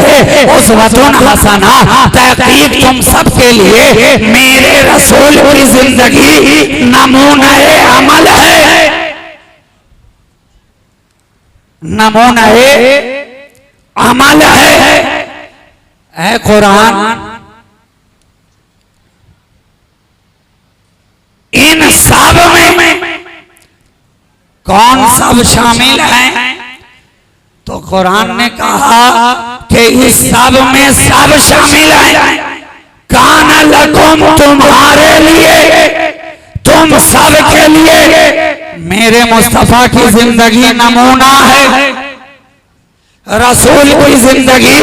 Speaker 1: उस्वतुन हसना, तहकीक तुम सबके लिए मेरे रसूल की जिंदगी नमूना-ए अमल है, नमूना-ए अमल है। ऐ कुरान इन सब में कौन सब शामिल हैं? तो कुरान ने कहा कि इस सब में सब शामिल हैं। काना लकुम तुम्हारे लिए, तुम सब के लिए मेरे मुस्तफा की जिंदगी नमूना है, रसूल की जिंदगी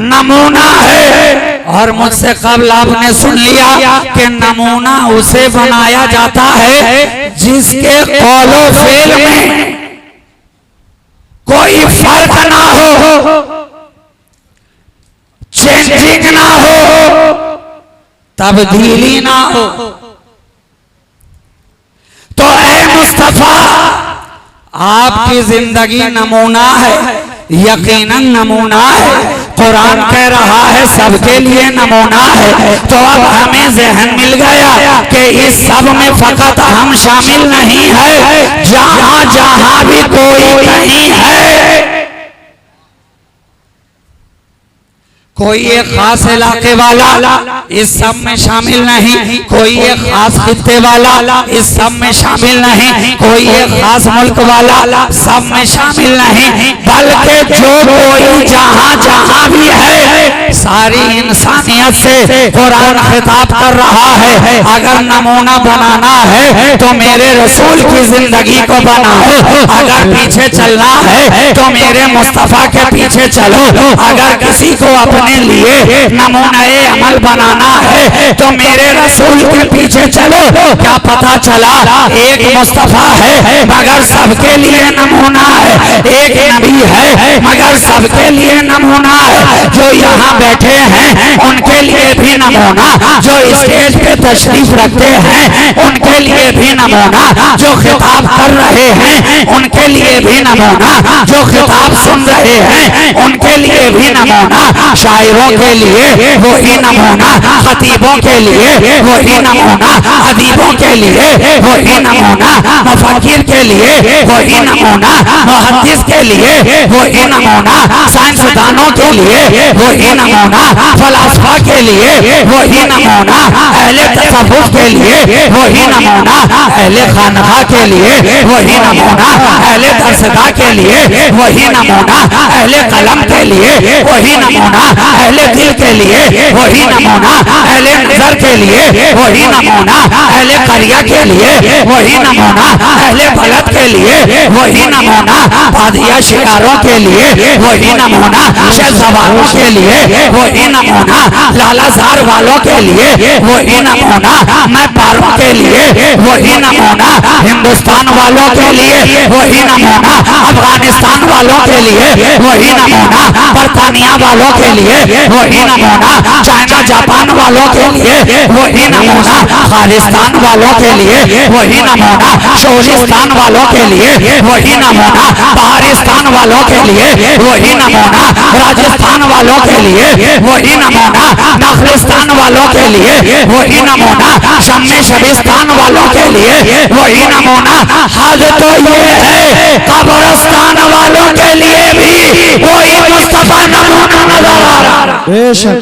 Speaker 1: नमूना है। और मुझसे कबल आपने सुन लिया कि नमूना उसे बनाया जाता है जिसके कौलो फेल में कोई फर्क ना हो, चेंजिंग ना हो, तब्दीली ना हो। तो ऐ मुस्तफा आपकी जिंदगी नमूना है, यकीनन नमूना है। कुरान कह रहा है सबके लिए नमूना है। तो अब हमें ज़हन मिल गया कि इस सब में फकत हम शामिल नहीं है, जहां जहां भी कोई नहीं है, कोई एक खास इलाके वाला इस सब में शामिल नहीं, कोई एक खास खित्ते वाला इस सब में शामिल नहीं, कोई एक खास मुल्क वाला सब में शामिल नहीं, बल्कि जो कोई जहां जहां भी है सारी इंसानियत से कुरान खिताब कर रहा है। अगर नमूना बनाना है तो मेरे रसूल की जिंदगी को बनाओ, अगर पीछे चलना है तो मेरे मुस्तफा के पीछे चलो, अगर किसी को अपने अपने लिए नमूना अमल बनाना है तो मेरे रसूल के पीछे चलो। क्या पता चला एक मुस्तफा है मगर सबके लिए नमूना है, एक नबी है मगर सबके लिए नमूना है। जो यहाँ बैठे हैं उनके लिए भी नमूना, जो स्टेज पे तशरीफ रखते हैं उनके लिए भी नमूना, जो खिताब कर रहे हैं उनके लिए भी नमूना, जो खिताब सुन रहे हैं उनके लिए भी नमूना, शायरों के लिए वही नमूना, खतीबों के लिए वही नमूना, अदीबों के लिए वही नमूना, मुफक्किर के लिए वही नमूना, मुहद्दिस के लिए वही नमूना, साइंसदानों के लिए वही नमूना, फलसफा के लिए वही नमूना, अहले तसव्वुफ के लिए वही नमूना, अहले खानका के लिए वही नमूना, अहले दरसगाह के लिए वही नमूना, अहले कलम के लिए वही नमूना, अहले दिल के लिए वही नमूना, अहले नजर के लिए वही नमूना, अहले करिया के लिए वही नमूना, अहले बलद के लिए वही नमूना, बादिया शिकारों के लिए वही नमूना, शहसवारों के लिए वही नमूना, लालाजार वालों के लिए वही नमूना, मैं पारों के लिए वही नमूना, हिंदुस्तान वालों के लिए वही नमूना, अफगानिस्तान वालों के लिए वही नमूना, बरतानिया वालों के लिए वही नमूना, चाइना जापान वालों के लिए वही नमूना, खालिस्तान वालों के लिए वही नमूना, शोलिस्तान वालों के लिए वही नमूना, पहाड़िस्तान वालों के लिए वही नमूना, राजस्थान वालों के लिए वही नमूना, नखलिस्तान वालों के लिए वही नमूना, शम्मे शबिस्तान वालों के लिए वही नमूना। हद तो ये है कब्रिस्तान वालों के लिए भी वही मुस्तफा नमूना नजर आ रहा।
Speaker 2: बेशक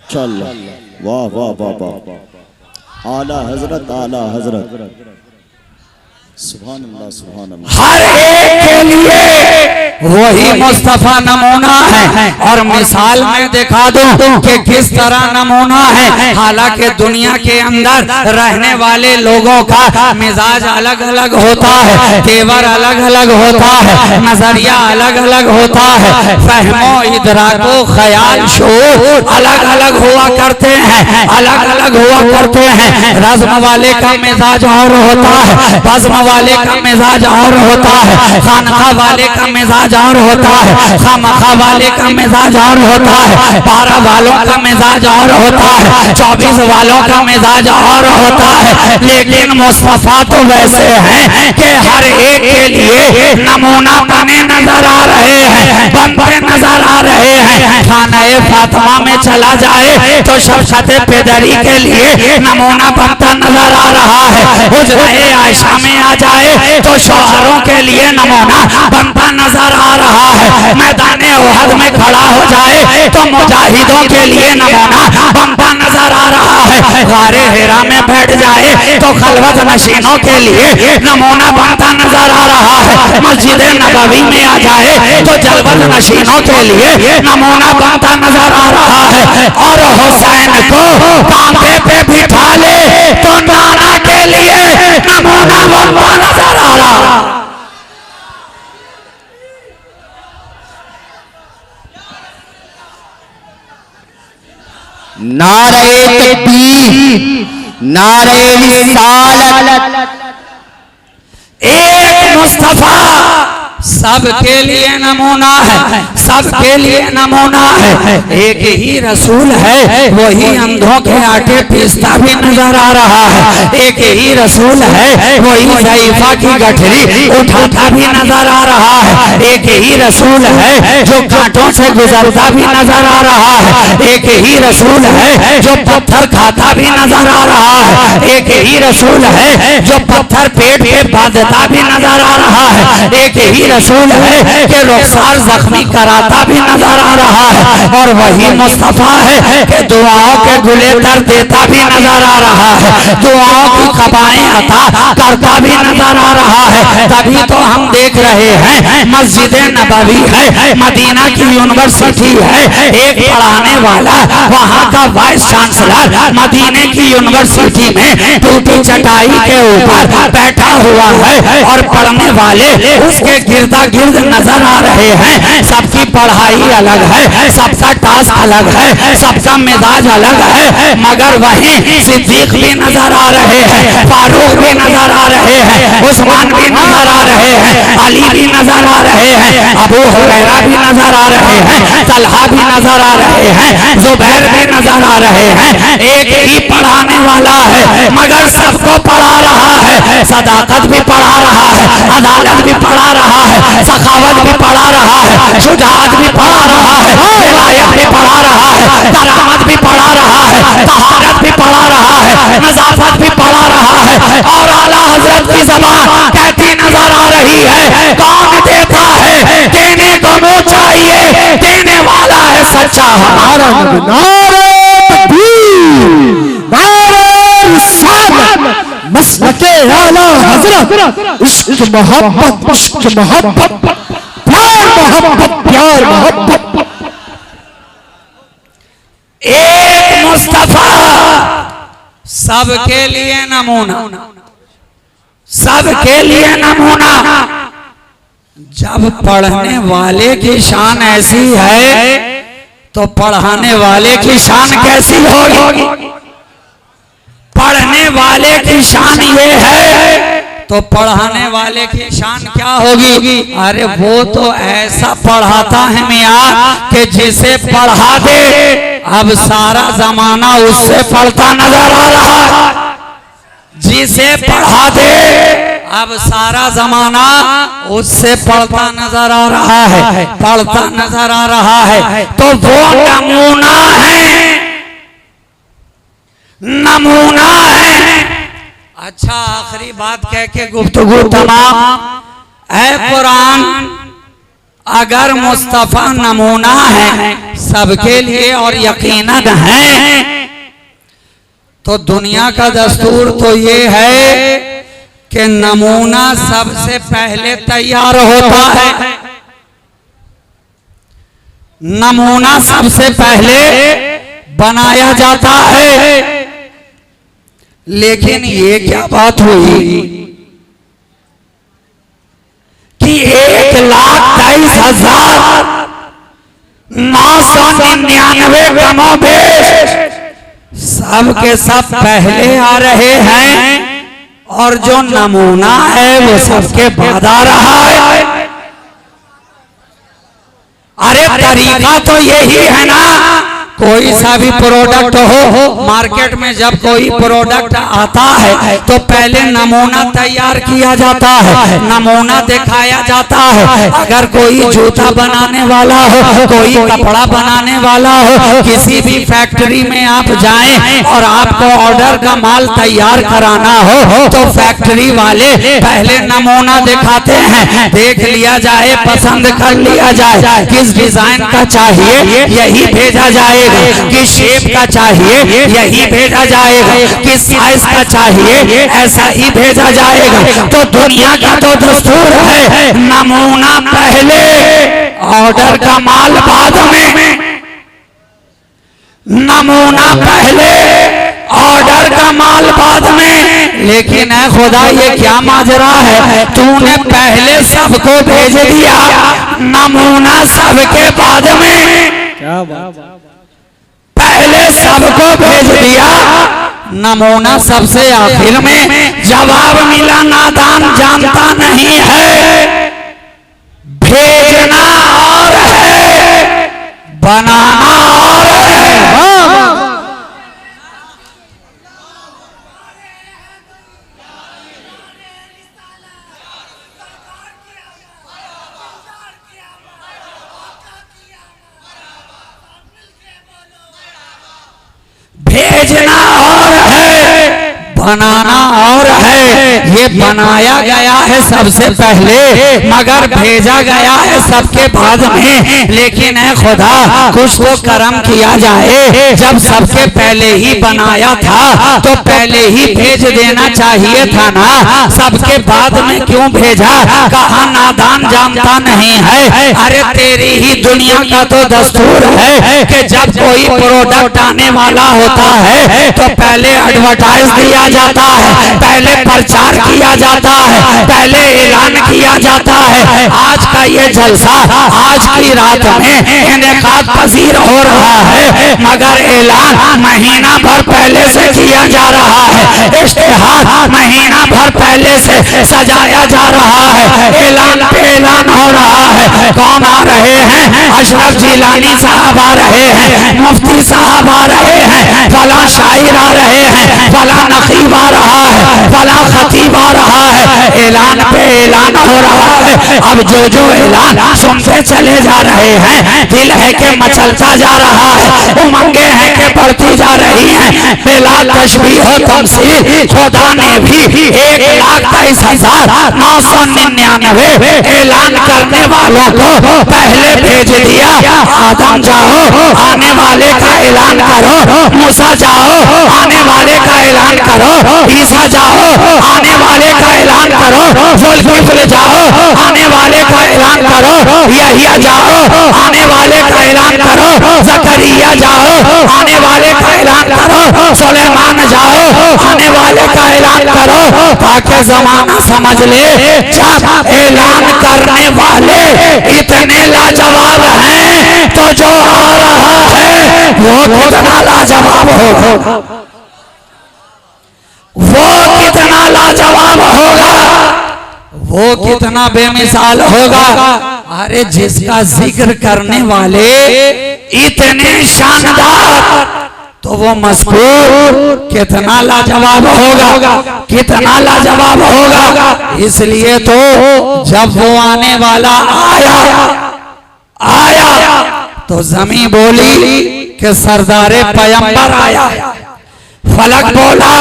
Speaker 3: चल वाह वाह वाह वाह, आला हजरत सुभान अल्लाह सुभान अल्लाह।
Speaker 1: हर एक के लिए वही मुस्तफा नमूना है और मिसाल में दिखा दूं कि किस तरह नमूना है। हालांकि दुनिया के अंदर रहने वाले लोगों का मिजाज अलग अलग होता है, तेवर अलग अलग होता है, नजरिया अलग अलग होता है, फहमो इदराको ख्याल शऊर अलग अलग हुआ करते हैं, अलग अलग हुआ करते हैं। रज़्म वाले का मिजाज और होता है, बज़्म वाले का मिजाज और होता है, खानका वाले का मिजाज और होता है, खामखा वाले का मिजाज और होता है, 12 वालों का मिजाज और होता है, 24 वालों का मिजाज और होता है। लेकिन मुस्तफा तो वैसे हैं कि हर एक के लिए नमूना बने नजर आ रहे हैं, बनते नजर आ रहे हैं। खाना-ए फातिमा में चला जाए तो शफ़क़त पेदरी के लिए नमूना बनता नजर आ रहा है। हुज्रे आयशा में आ जाए तो शौहरों के लिए नमूना बनता नजर आ रहा है। मैदाने उहद में खड़ा हो जाए तो मुजाहिदों के लिए नमूना बनता नजर आ रहा है। गारे हिरा में बैठ जाए तो खलवत नशीनों के लिए नमूना बनता नजर आ रहा है। मस्जिद नबवी में आ जाए तो जलवत नशीनों के लिए नमूना बनता नजर आ रहा है। और हुसैन को कांधे पे बिठा ले तो नाना के लिए नमूना बनता नजर आ रहा है।
Speaker 4: नारे तकबीर, नारे रिसालत।
Speaker 1: एक मुस्तफा सबके लिए नमूना है, सबके लिए नमूना है। एक ही रसूल है वही अंधों के आटे पीसता भी नजर आ रहा है। एक ही रसूल है वही ज़ईफा की गठरी उठाता भी नजर आ रहा है। एक ही रसूल है जो कांटों से गुजरता भी नजर आ रहा है। एक ही रसूल है जो पत्थर खाता भी नजर आ रहा है। एक ही रसूल है जो पत्थर पेट पे बांधता भी नजर आ रहा है। एक ही रसूल रसूल है कि रुखसार जख्मी कराता भी नजर आ रहा है, और वही मुस्तफा है कि दुआओं के गुले कर देता भी नजर आ रहा है, दुआओं की खबाएं अता करता भी नजर आ रहा है। तभी तो हम देख रहे हैं मस्जिद नबवी है, मदीना की यूनिवर्सिटी है, एक पढ़ाने वाला वहाँ का वाइस चांसलर मदीने की यूनिवर्सिटी में टूटी चटाई के ऊपर बैठा हुआ है और पढ़ने वाले उसके गिरदा गिर्द नजर आ रहे हैं। सबकी पढ़ाई अलग है, सबका टास्क अलग है, सबका मिजाज अलग है, मगर वहीं सिद्दीक भी नजर आ रहे हैं, फारूक भी नजर आ रहे हैं, उस्मान भी नजर आ रहे हैं, अली भी नजर आ रहे हैं, अबू हुरैरा भी नजर आ रहे हैं, तलहा भी नजर आ रहे हैं, जुबैर भी नजर आ रहे हैं। एक ही पढ़ाने वाला है मगर सबको पढ़ा रहा है, सदाकत भी पढ़ा रहा है, अदालत भी पढ़ा रहा है, सखावत भी पढ़ा रहा है, शुजाअत भी पढ़ा रहा है, हिदायत भी पढ़ा रहा है, करामत भी पढ़ा रहा है, तहारत भी पढ़ा रहा है, नजाफत भी पढ़ा रहा है, और आला हजरत की ज़बान कहती नजर आ रही है, कौन देता है, देने को मुँह चाहिए, देने वाला है सच्चा हमारा नबी।
Speaker 2: नारे तकबीर, नारे रिसालत, मसलके आला हजरत, इश्क मोहब्बत, इश्क मोहब्बत, प्यार मोहब्बत, प्यार मोहब्बत।
Speaker 1: एक मुस्तफा सबके लिए नमूना, सबके लिए नमूना। जब पढ़ने वाले की शान ऐसी है तो पढ़ाने वाले की शान कैसी होगी? पढ़ने वाले की शान ये है तो पढ़ाने वाले की शान क्या होगी? अरे वो तो ऐसा पढ़ाता है मियाँ कि जिसे पढ़ा दे अब सारा जमाना उससे पढ़ता नजर आ रहा है, जिसे पढ़ा दे अब सारा जमाना उससे पढ़ता नजर आ रहा है, पढ़ता नजर आ रहा है। तो वो नमूना है, नमूना है। अच्छा आखिरी बात कह के गुफ्तगू तमाम। ऐ कुरान अगर मुस्तफा नमूना है सबके लिए और यकीनन है, तो दुनिया का दस्तूर तो ये है कि नमूना सबसे पहले तैयार होता है, नमूना सबसे पहले बनाया जाता है। लेकिन ये क्या बात हुई कि 1,23,999 कमोबेश सब के सब पहले आ रहे हैं, और जो नमूना है वो सबके बाद आ रहा है। अरे तरीका तो यही है ना, कोई सा भी प्रोडक्ट हो मार्केट में, जब कोई प्रोडक्ट आता है तो पहले नमूना तैयार किया जाता है, नमूना दिखाया जाता है। अगर कोई जूता बनाने वाला हो, कोई कपड़ा बनाने वाला हो, किसी भी फैक्ट्री में आप जाएं और आपको ऑर्डर का माल तैयार कराना हो तो फैक्ट्री वाले पहले नमूना दिखाते हैं, देख लिया जाए, पसंद कर लिया जाए, किस डिजाइन का चाहिए यही भेजा जाएगा, किस शेप का चाहिए यही भेजा जाएगा, किस साइज का चाहिए ऐसा ही भेजा जाएगा। तो दुनिया का तो दस्तूर है, नमूना पहले ऑर्डर का माल बाद में, नमूना पहले ऑर्डर का माल बाद में। लेकिन है खुदा ये क्या माजरा है, तूने पहले सबको भेज दिया, नमूना सबके बाद में,
Speaker 2: क्या बात,
Speaker 1: पहले सबको भेज दिया, नमूना सबसे आखिर में। जवाब मिला नादान जानता नहीं है, भेजना और है बनाना और है। भेजना और है बनाना और है, ये बनाया गया है सबसे पहले, मगर भेजा गया है सबके बाद में। लेकिन है खुदा, कुछ तो कर्म किया जाए। जब सबके पहले ही बनाया था तो पहले ही भेज देना चाहिए था ना, सबके बाद में क्यों भेजा? कहा नादान जानता नहीं है। अरे तेरी ही दुनिया का तो दस्तूर है कि जब कोई प्रोडक्ट आने वाला होता है तो पहले एडवर्टाइज दिया जाता है, पहले प्रचार किया जाता है, पहले ऐलान किया जाता है। आज का ये जलसा आज की रात में इनेकाद पसीर हो रहा है, मगर ऐलान महीना भर पहले से किया जा रहा है, इश्तिहार महीना भर पहले से सजाया जा रहा है, ऐलान पे ऐलान हो रहा है। कौन आ रहे हैं? अशरफ जिलानी साहब आ रहे हैं, मुफ्ती साहब आ रहे हैं, फला शायर आ रहे हैं, फला नकीब आ रहा है, फला खतीब आ रहा है। ऐलान पे ऐलान हो रहा है। अब जो ऐलान सुनते चले जा रहे हैं, दिल है कि मचलता जा रहा है, उमंगे हैं कि बढ़ती जा रही हैं। बिला तशबीह हो तमसील खुदा ने भी 1,23,999 ऐलान करने वालों को पहले भेज दिया। आदम जाओ आने वाले का ऐलान करो, मूसा जाओ आने वाले का ऐलान करो, ईसा जाओ आने वाले का ऐलान करो, जुल्किफ्ल जाओ आने वाले का ऐलान करो, यहिया जाओ आने वाले का ऐलान करो, जकरिया जाओ आने वाले का ऐलान करो, सुलेमान जाओ आने वाले का ऐलान करो, ताकि जमाना समझ ले जब ऐलान करने वाले इतने लाजवाब हैं तो जो आ रहा है वो कितना लाजवाब होगा, वो कितना लाजवाब होगा, वो कितना बेमिसाल होगा। अरे जिसका जिक्र करने वाले इतने शानदार तो वो मज़कूर कितना लाजवाब होगा, कितना लाजवाब होगा। इसलिए तो जब वो आने वाला आया तो जमी बोली कि सरदारे पैगंबर आया है, फलक बोला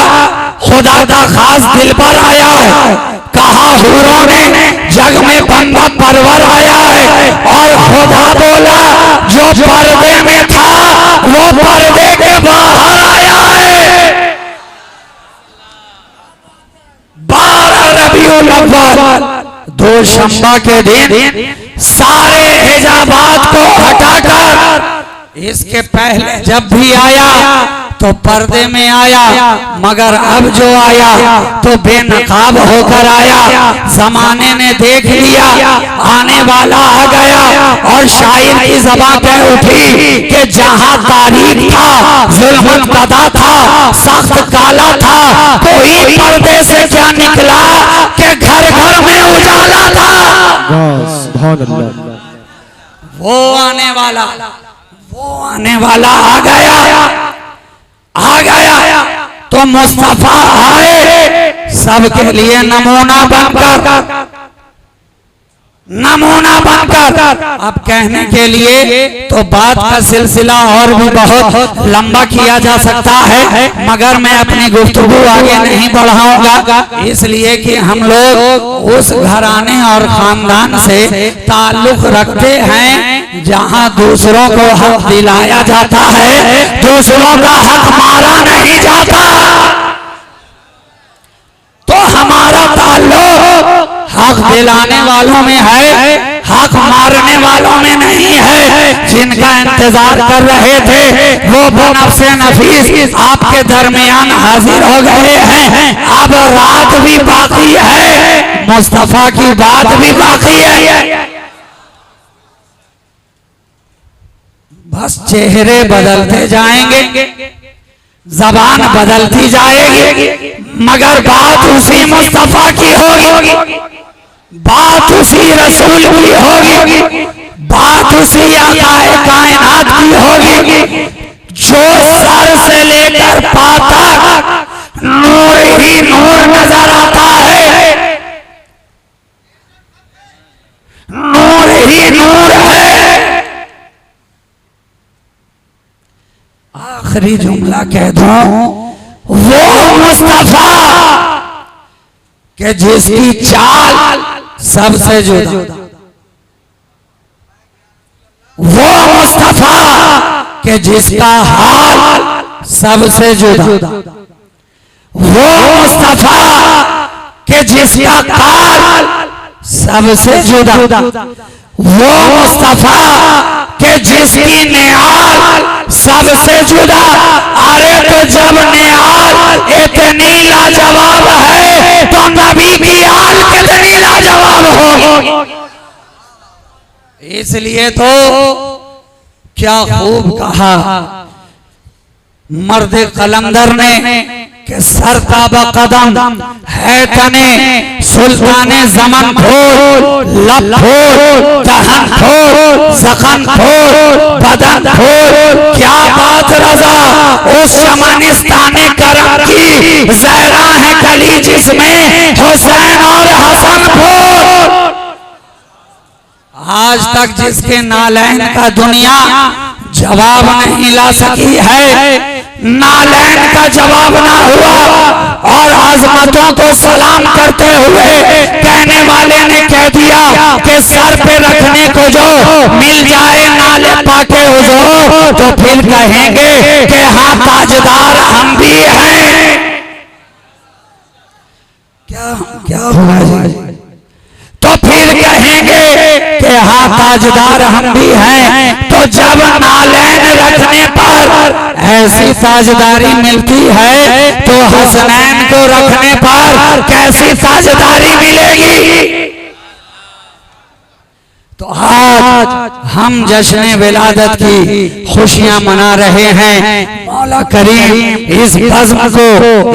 Speaker 1: खुदा का खास दिल पर आया है, कहा हूरों ने जग में बंदा परवर आया है, और खुदा बोला जो पर्दे में था वो पर्दे के बाहर आया है। 12 रबीउल अव्वल दोशंबा के दिन सारे हिजाबात को हटाकर, इसके पहले जब भी आया तो पर्दे में आया, मगर अब जो आया तो बेनकाब होकर आया। जमाने ने देख लिया आने वाला आ गया, और शायर की ज़बान पे उठी कि जहां तारीख था, जुल्म कदा था, सख्त काला था, कोई पर्दे से क्या निकला कि घर घर में उजाला था। वो आने वाला आ गया तो मुस्तफा आए सबके लिए नमूना बनकर। अब कहने के लिए तो बात का सिलसिला और भी बहुत लंबा किया जा सकता है, मगर मैं अपनी गुफ्तगू आगे नहीं बढ़ाऊंगा, इसलिए कि हम लोग उस घराने और खानदान से ताल्लुक रखते हैं जहां दूसरों को हक दिलाया जाता है, दूसरों का हक मारा नहीं जाता। तो हमारा ताल्लुक हक दिलाने वालों में है, हक मारने वालों में नहीं है। जिनका इंतजार कर रहे थे वो बनफ्से नफीस आपके दरमियान हाजिर हो गए हैं। अब रात भी बाकी है, मुस्तफा की बात भी बाकी है। बस चेहरे बदलते जाएंगे, जबान बदलती जाएगी, मगर बात उसी मुस्तफा की होगी, बात उसी रसूल की होगी, बात उसी आकाए कायनात की होगी, जो सर से लेकर पाता नूर ही नूर नजर आता है, नूर ही नूर है। आखिरी जुमला कह दो, वो मुस्तफा कि जिसकी चाल सबसे जुदा, वो मुस्तफा कि जिसका हाल सबसे जुदा, वो मुस्तफा कि जिसका काल सबसे जुदा, वो मुस्तफा कि जिसकी निहाल सबसे जुदा। अरे तो जब निहाल इतनी लाजवाब है तो नबी की हाल कितनी लाजवाब होगी। इसलिए तो क्या खूब कहा मर्द कलंदर ने कि सरताबा कदम है तने सुल्ताने जमन खोल, लब खोल, दहन खोल, जखन खोल, बदन खोल। क्या बात रजा उस शमानिस्ताने करम की, जहरा है कली जिसमें हुसैन और हसन खोल। आज तक जिसके नालैन का दुनिया जवाब नहीं ला सकी है, नालैन का जवाब ना हुआ और आजमतों को सलाम करते हुए कहने वाले ने कह दिया कि सर पे रखने को जो मिल जाए नाले पाके हुजूर, तो फिर कहेंगे कि हाँ ताजदार हम भी हैं। क्या हुआ जी? तो फिर कहेंगे कि हाँ ताजदार हम भी हैं। तो जब नालैन रखने पर ऐसी ताजदारी मिलती है तो हसनैन को रखने पर कैसी ताजदारी मिलेगी। तो आज हम जश्न विलादत की खुशियां मना रहे हैं। मौला करीम इस बज़्म को,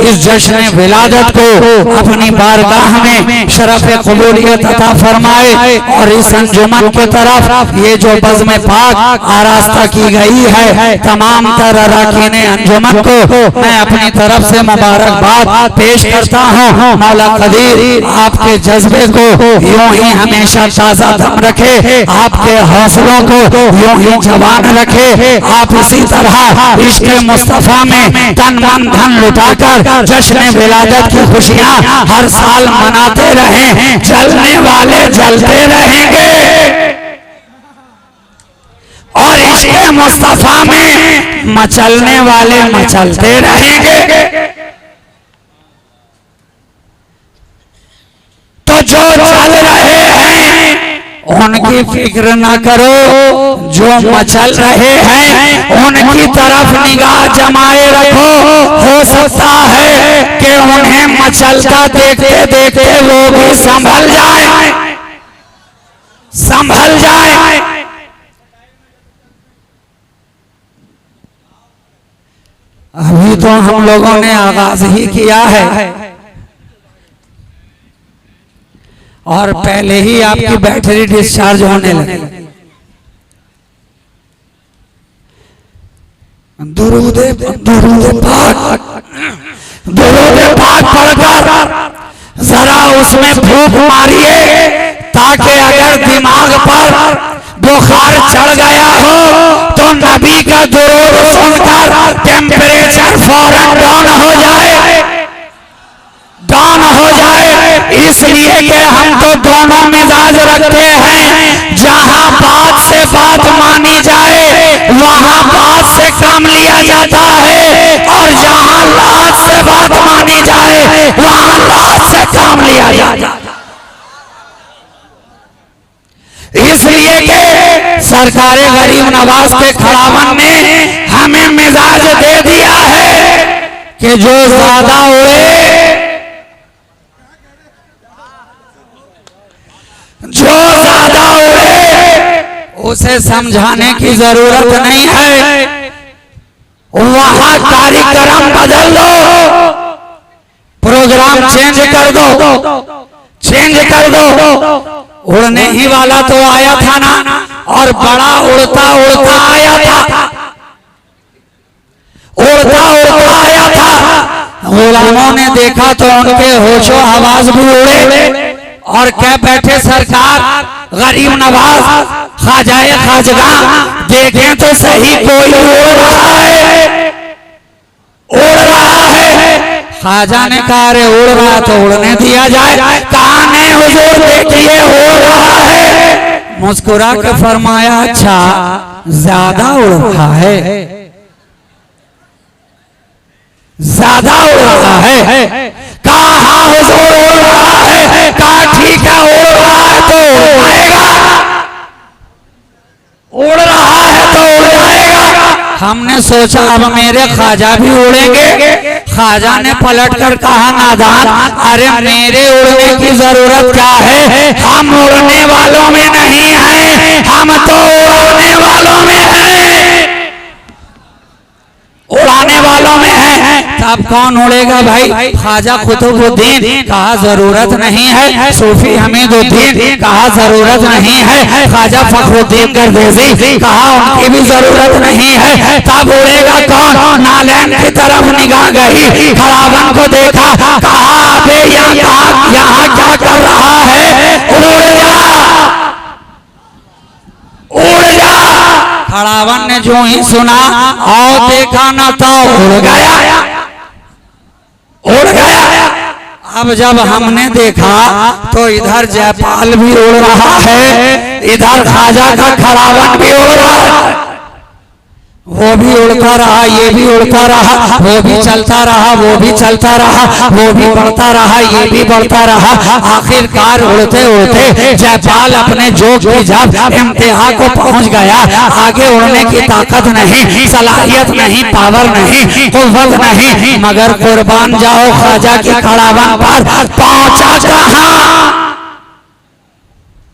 Speaker 1: इस जश्न विलादत को अपनी बारगाह में शरफ कबूलियत अता फरमाए और इस अंजुमन की तरफ ये जो बज़्म पाक आरास्ता की गई है, तमाम तर अरकान अंजुमन को मैं अपनी तरफ से मुबारकबाद पेश करता हूँ। मौला कदीर आपके जज्बे को यूं ही हमेशा ताज़ा दम रखे, आपके हौसलों को यूं ही जवान रखे। आप इसी तरह इश्क़ मुस्तफा में तन मन धन लुटाकर जश्न विलादत की खुशियां हर साल मनाते रहें। जलने वाले जलते रहेंगे और इश्क़ मुस्तफा में मचलने वाले मचलते रहेंगे। तो जो चल रहे हैं उनकी फिक्र ना करो, जो मचल रहे हैं उनकी तरफ निगाह जमाए रखो। हो सकता है कि उन्हें मचलता देखते देखते वो भी संभल जाए, संभल जाए। अभी तो हम लोगों ने आगाज ही किया है और पहले ही आपकी बैटरी डिस्चार्ज होने लगी। दुरूदे पाक पढ़कर जरा उसमें फूंक मारिए ताकि अगर दिमाग पर बुखार चढ़ गया हो तो नबी का दुरूद सुनकर टेम्परेचर फौरन डाउन हो जाए, डाउन हो जाए। इसलिए कि हम तो दोनों मिजाज रखते हैं, जहां बात से बात मानी जाए वहां बात से काम लिया जाता है और जहां लात से बात मानी जाए वहां लात से काम लिया जाता है। इसलिए कि सरकारे गरीब नवाज के खड़ावन ने हमें मिजाज दे दिया है कि जो ज्यादा उड़े, जो ज्यादा उड़े उसे समझाने की जरूरत नहीं है। वहां कार्यक्रम बदल दो, प्रोग्राम चेंज कर दो, चेंज कर दो। उड़ने ही वाला तो आया था ना, और बड़ा उड़ता उड़ता आया था, उड़ता उड़ता आया था। गुलामों ने देखा तो उनके होशो हवास भी उड़े और कह बैठे सरकार गरीब नवाज ख्वाजाए खाजगा देखें तो सही कोई उड़ रहा है, उड़ रहा है। ख्वाजा ने कहा अरे उड़ रहा तो उड़ने दिया जाए। कहा नहीं हुजूर देखिए हो रहा है। मुस्कुरा के फरमाया अच्छा ज्यादा उड़ रहा है, ज्यादा उड़ रहा है। कहा हाँ हुजूर उड़ रहा है। कहा ठीक है उड़ रहा है तो उड़ाएगा, उड़ रहा है तो उड़ाएगा। हमने सोचा अब मेरे ख्वाजा भी उड़ेंगे। ख्वाजा ने पलट कर कहा नादान अरे मेरे उड़ने की जरूरत क्या है, हम उड़ने वालों में नहीं हैं, हम तो उड़ाने वालों में हैं, उड़ाने वालों में है। तब कौन उड़ेगा भाई? ख्वाजा कुतुबुद्दीन। कहा जरूरत नहीं है। सूफी हमीदुद्दीन। कहा जरूरत नहीं है। ख्वाजा फखरुद्दीन गर्देजी। कहा उनकी भी जरूरत नहीं है। तब उड़ेगा कौन? नालैन की तरफ निगाह गई, खड़ावन को देखा, कहा अबे यहाँ क्या कर रहा है, उड़ जा, उड़ जा। खड़ावन ने जो ही सुना और देखा न तो उड़ गया, उड़ गया। अब जब हमने देखा तो इधर जयपाल भी उड़ रहा है, इधर ख्वाजा का खड़ावन भी उड़ रहा है। वो भी उड़ता रहा, ये भी उड़ता रहा, वो भी चलता रहा, वो भी चलता रहा, वो भी बढ़ता रहा, ये भी बढ़ता रहा। आखिरकार उड़ते उड़ते जयपाल अपने जोग की जब इंतहा को पहुंच गया। आगे उड़ने की ताकत नहीं, सलाहियत नहीं, पावर नहीं, कुव्वत नहीं, मगर कुर्बान जाओ ख्वाजा की खड़ावन पर पहुंचा कहां,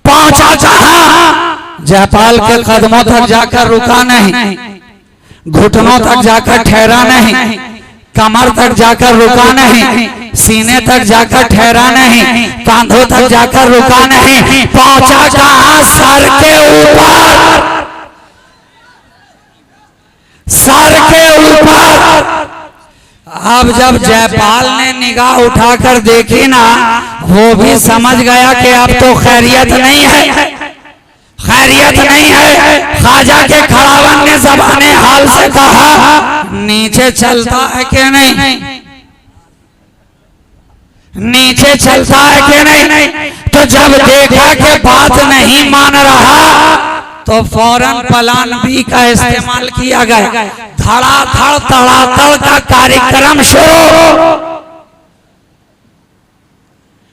Speaker 1: पहुंचा कहां। जयपाल के कदमों तक जाकर रुका नहीं, घुटनों तक जाकर ठहरा नहीं, कमर तक जाकर रुका नहीं, सीने तक जाकर ठहरा नहीं, कांधों तक जाकर रुका नहीं, पहुंचा कहां? सर के ऊपर, सर के ऊपर। अब जब जयपाल ने निगाह उठाकर देखी ना, वो भी समझ गया कि अब तो खैरियत नहीं है, खैरियत नहीं है। ख्वाजा के खड़ावन ने ज़बाने हाल से कहा नीचे चलता है कि नहीं, नीचे चलता है कि नहीं। तो जब देखा कि बात नहीं मान रहा तो फौरन प्लान बी का इस्तेमाल किया गया। धड़ाधड़ तड़ातड़ का कार्यक्रम शुरू,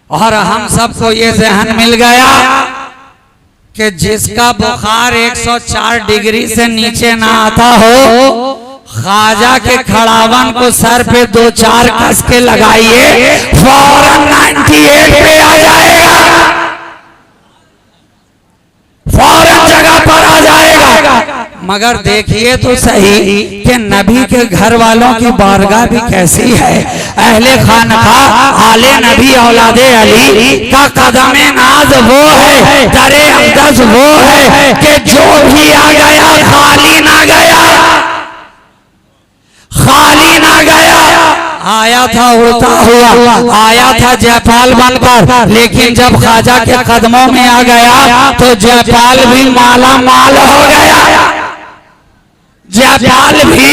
Speaker 1: और हम सबको ये जहन मिल गया कि जिसका बुखार 104 डिग्री से नीचे ना आता हो, ख्वाजा के खड़ावन को सर पे 2-4 कस के लगाइए, फौरन 98 पे आ जाएगा, फौरन जगह पर आ जाएगा। मगर देखिए तो सही कि नबी के घर वालों की बारगाह भी कैसी है। अहले खानकाह आले नबी औलादे अली का कदमे नाज वो है, दरे अक़दस वो है कि जो भी आ गया खाली ना गया, खाली ना गया। आया था उड़ता हुआ, आया था जयपाल बनकर, लेकिन जब ख्वाजा के कदमों में आ गया तो जयपाल भी माला माल हो गया, जयपाल भी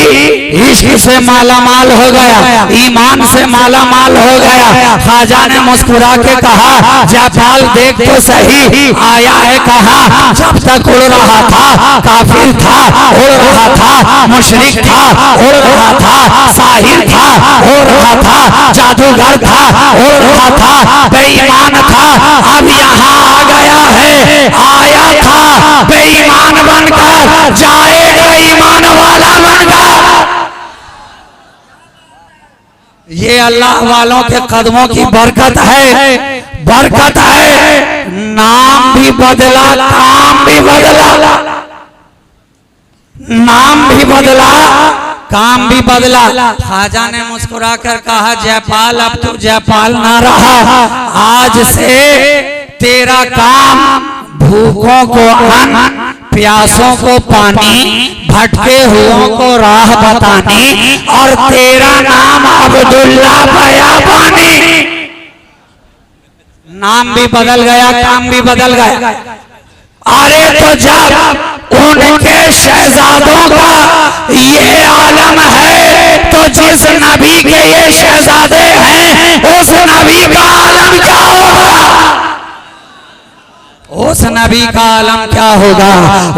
Speaker 1: इश्क से माला माल हो गया, ईमान से माला माल हो गया। ख्वाजा ने मुस्कुरा के कहा जयपाल देख तो सही, आया है कहा, जब तक उड़ रहा था काफिर था, उड़ रहा था मुशरिक था, उड़ रहा था साहिर था, उड़ रहा था जादूगर था, उड़ रहा था बेईमान था। अब यहाँ आ गया है, आया था बेईमान बनकर, जाएगा ईमान वाला बनकर। ये अल्लाह वालों के कदमों की बरकत है, बरकत है। नाम भी बदला, काम भी बदला, नाम भी बदला, काम भी बदला। ख्वाजा ने मुस्कुरा कर कहा जयपाल अब तो जयपाल ना रहा, आज से तेरा काम भूखों को अन्न, प्यासों को पानी, भटके हुओं को राह बतानी, और तेरा नाम अब्दुल्ला बयाबानी। नाम भी बदल गया, काम भी बदल गया। अरे तो जब उनके शहजादों का ये आलम है तो जिस नबी के ये शहजादे हैं उस नबी का आलम क्या होगा, उस नबी का आलम क्या होगा।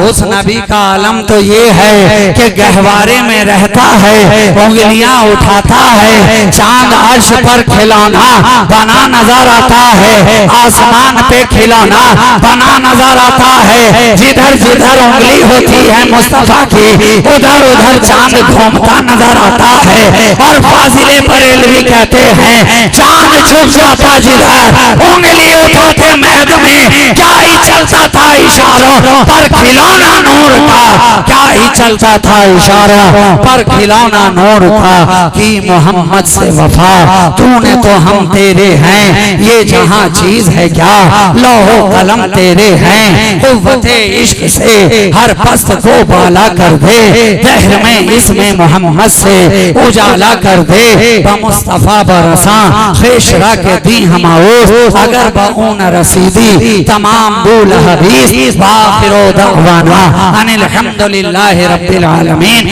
Speaker 1: उस नबी का आलम तो ये है कि गहवारे में रहता है, उंगलियां उठाता है, चांद अर्श पर खिलौना बना नजर आता है, आसमान पे खिलौना बना नजर आता है। जिधर जिधर उंगली होती है मुस्तफा की उधर उधर चांद घूमता नजर आता है। और फाजिले बरेलवी कहते हैं चांद छुप जाता जिधर उंगली उठाते महद में, क्या ही चलता था इशारों पर खिलौना नूर का, क्या ही चलता था इशारों पर खिलौना नूर का। कि मोहम्मद से वफा तूने तो हम तेरे हैं, ये जहां चीज है क्या लौहो कलम तेरे हैं। कुव्वते इश्क से हर पस्त को बाला कर दे, दहर में इसमें मोहम्मद से उजाला कर दे। मुस्तफा बरसा खेशरा के दी हमाओ, अगर बऊन रसीदी तमाम बुल हदीस। वाखिरो दअवाना अनिल हम्दुलिल्लाहि रब्बिल आलमीन।